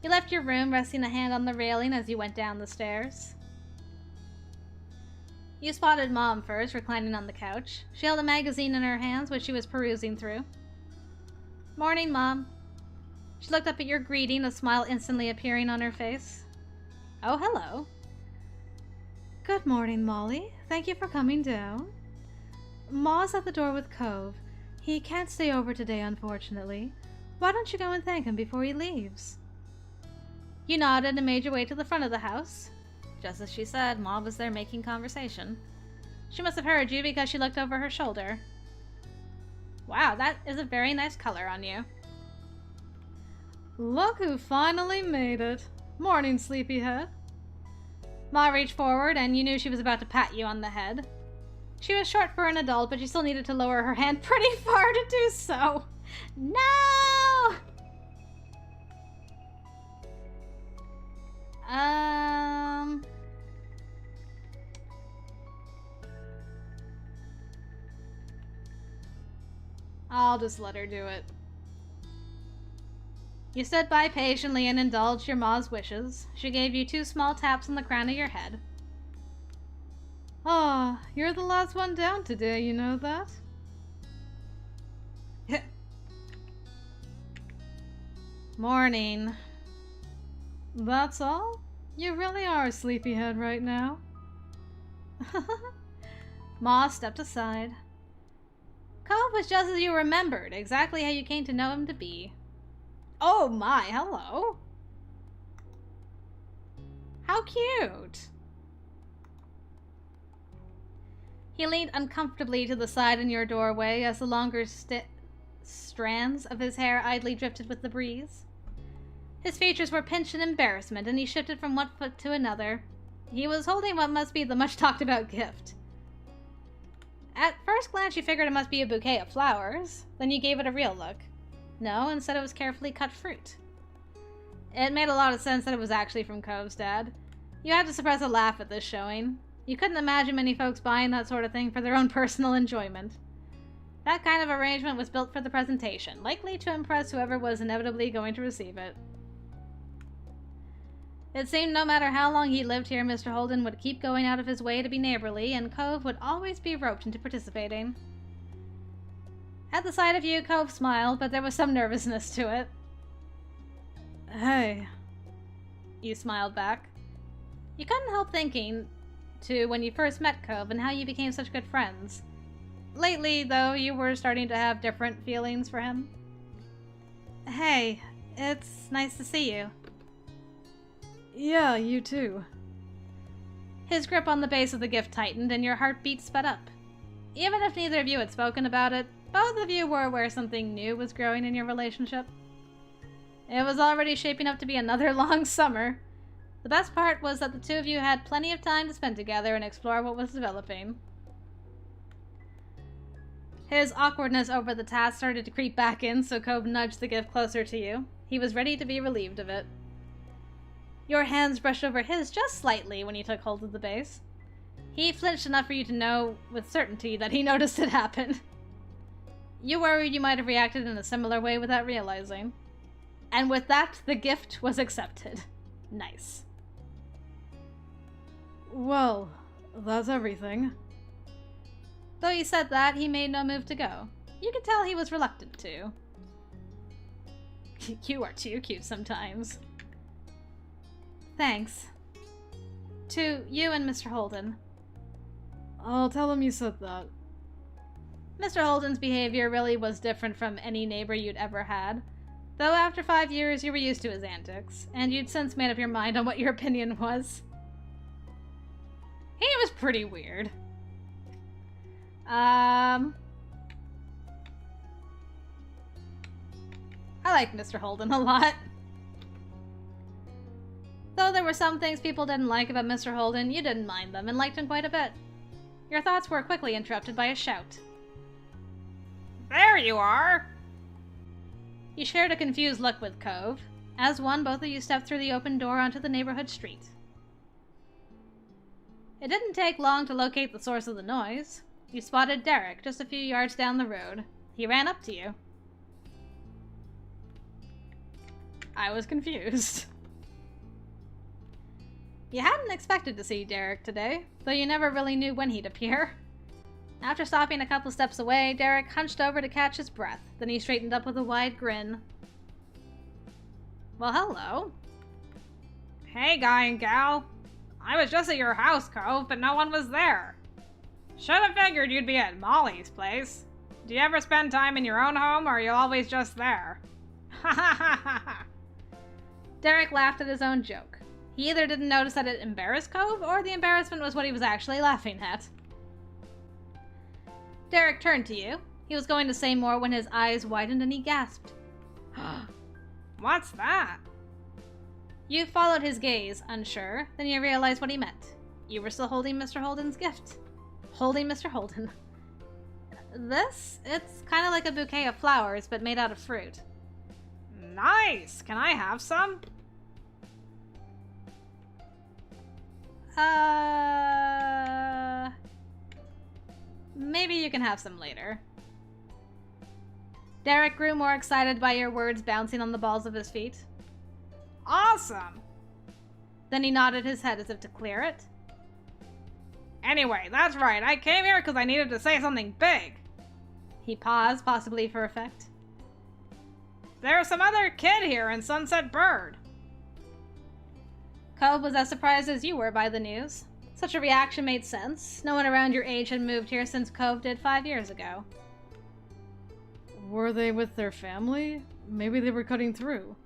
You left your room, resting a hand on the railing as you went down the stairs. You spotted Mom first, reclining on the couch. She held a magazine in her hands, which she was perusing through. Morning, Mom. She looked up at your greeting, a smile instantly appearing on her face. Oh, hello. Good morning, Molly. Thank you for coming down. Ma's at the door with Cove. He can't stay over today, unfortunately. Why don't you go and thank him before he leaves? You nodded and made your way to the front of the house. Just as she said, Ma was there making conversation. She must have heard you because she looked over her shoulder. Wow, that is a very nice color on you. Look who finally made it. Morning, sleepyhead. Ma reached forward and you knew she was about to pat you on the head. She was short for an adult, but she still needed to lower her hand pretty far to do so. No! I'll just let her do it. You stood by patiently and indulged your ma's wishes. She gave you 2 small taps on the crown of your head. Ah, you're the last one down today, you know that? Morning. That's all? You really are a sleepyhead right now. Ma stepped aside. Cove was just as you remembered, exactly how you came to know him to be. Oh my, hello. How cute. He leaned uncomfortably to the side in your doorway as the longer strands of his hair idly drifted with the breeze. His features were pinched in embarrassment, and he shifted from one foot to another. He was holding what must be the much-talked-about gift. At first glance, you figured it must be a bouquet of flowers. Then you gave it a real look. No, instead it was carefully cut fruit. It made a lot of sense that it was actually from Cove's dad. You had to suppress a laugh at this showing. You couldn't imagine many folks buying that sort of thing for their own personal enjoyment. That kind of arrangement was built for the presentation, likely to impress whoever was inevitably going to receive it. It seemed no matter how long he lived here, Mr. Holden would keep going out of his way to be neighborly, and Cove would always be roped into participating. At the sight of you, Cove smiled, but there was some nervousness to it. Hey. You smiled back. You couldn't help thinking, too, when you first met Cove and how you became such good friends. Lately, though, you were starting to have different feelings for him. Hey, it's nice to see you. Yeah, you too. His grip on the base of the gift tightened, and your heartbeat sped up. Even if neither of you had spoken about it, both of you were aware something new was growing in your relationship. It was already shaping up to be another long summer. The best part was that the two of you had plenty of time to spend together and explore what was developing. His awkwardness over the task started to creep back in, so Cove nudged the gift closer to you. He was ready to be relieved of it. Your hands brushed over his just slightly when he took hold of the base. He flinched enough for you to know with certainty that he noticed it happen. You worried you might have reacted in a similar way without realizing. And with that, the gift was accepted. Nice. Well, that's everything. Though he said that, he made no move to go. You could tell he was reluctant to. You are too cute sometimes. Thanks. To you and Mr. Holden. I'll tell him you said that. Mr. Holden's behavior really was different from any neighbor you'd ever had. Though after 5 years, you were used to his antics, and you'd since made up your mind on what your opinion was. He was pretty weird. I like Mr. Holden a lot. Though there were some things people didn't like about Mr. Holden, you didn't mind them and liked him quite a bit. Your thoughts were quickly interrupted by a shout. There you are! You shared a confused look with Cove. As one, both of you stepped through the open door onto the neighborhood street. It didn't take long to locate the source of the noise. You spotted Derek just a few yards down the road. He ran up to you. I was confused. You hadn't expected to see Derek today, though you never really knew when he'd appear. After stopping a couple steps away, Derek hunched over to catch his breath. Then he straightened up with a wide grin. Well, hello. Hey, guy and gal. I was just at your house, Cove, but no one was there. Should have figured you'd be at Molly's place. Do you ever spend time in your own home, or are you always just there? Ha ha ha ha ha. Derek laughed at his own joke. He either didn't notice that it embarrassed Cove, or the embarrassment was what he was actually laughing at. Derek turned to you. He was going to say more when his eyes widened and he gasped. What's that? You followed his gaze, unsure, then you realized what he meant. You were still holding Mr. Holden's gift. Holding Mr. Holden. It's kind of like a bouquet of flowers, but made out of fruit. Nice! Can I have some? Maybe you can have some later. Derek grew more excited by your words bouncing on the balls of his feet. Awesome! Then he nodded his head as if to clear it. Anyway, that's right, I came here because I needed to say something big. He paused, possibly for effect. There's some other kid here in Sunset Bird. Cove was as surprised as you were by the news. Such a reaction made sense. No one around your age had moved here since Cove did 5 years ago. Were they with their family? Maybe they were cutting through.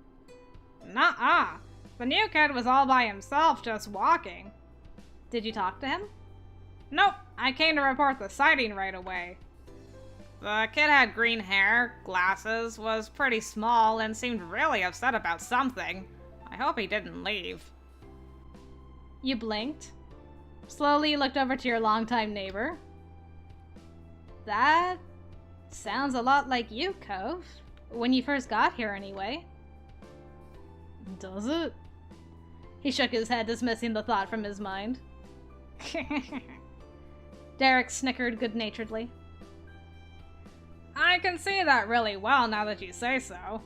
Nuh-uh. The new kid was all by himself, just walking. Did you talk to him? Nope. I came to report the sighting right away. The kid had green hair, glasses, was pretty small, and seemed really upset about something. I hope he didn't leave. You blinked. Slowly looked over to your longtime neighbor. That sounds a lot like you, Cove. When you first got here, anyway. Does it? He shook his head, dismissing the thought from his mind. Derek snickered good-naturedly. I can see that really well now that you say so.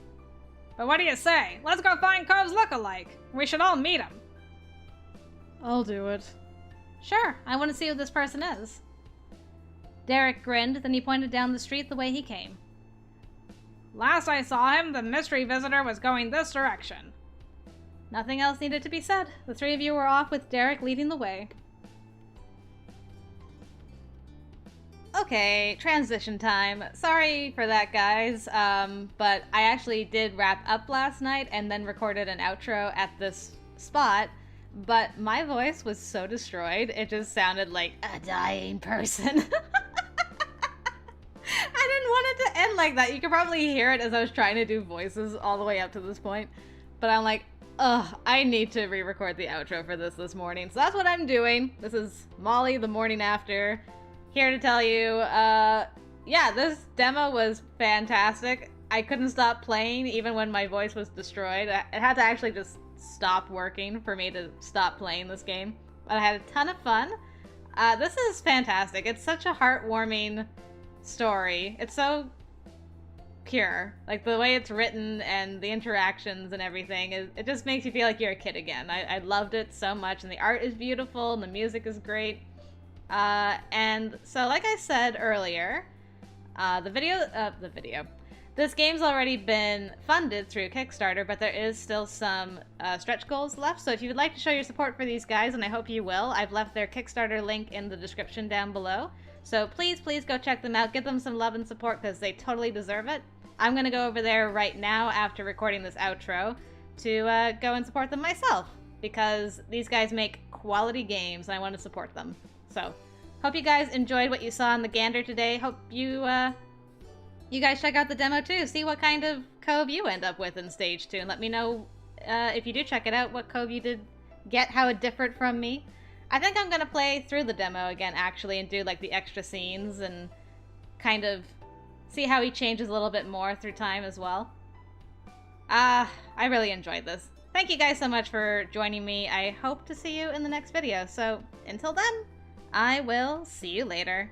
But what do you say? Let's go find Cove's lookalike. We should all meet him. I'll do it. Sure, I want to see who this person is. Derek grinned, then he pointed down the street the way he came. Last I saw him, the mystery visitor was going this direction. Nothing else needed to be said. The three of you were off with Derek leading the way. Okay, transition time. Sorry for that, guys, but I actually did wrap up last night and then recorded an outro at this spot, but my voice was so destroyed, it just sounded like a dying person. I didn't want it to end like that. You could probably hear it as I was trying to do voices all the way up to this point, but I'm like, ugh, I need to re-record the outro for this morning, so that's what I'm doing. This is Molly the morning after. Here to tell you, yeah, this demo was fantastic. I couldn't stop playing even when my voice was destroyed. It had to actually just stop working for me to stop playing this game. But I had a ton of fun. This is fantastic. It's such a heartwarming story. It's so pure. Like, the way it's written and the interactions and everything, it just makes you feel like you're a kid again. I loved it so much, and the art is beautiful, and the music is great. And so, like I said earlier, this game's already been funded through Kickstarter, but there is still some stretch goals left. So if you would like to show your support for these guys, and I hope you will, I've left their Kickstarter link in the description down below. So please go check them out. Give them some love and support because they totally deserve it. I'm going to go over there right now after recording this outro to go and support them myself because these guys make quality games and I want to support them. So, hope you guys enjoyed what you saw in the Gander today. Hope you guys check out the demo too. See what kind of Cove you end up with in Stage 2. And let me know, if you do check it out, what Cove you did get, how it differed from me. I think I'm going to play through the demo again, actually, and do, like, the extra scenes and kind of see how he changes a little bit more through time as well. I really enjoyed this. Thank you guys so much for joining me. I hope to see you in the next video. So, until then, I will see you later.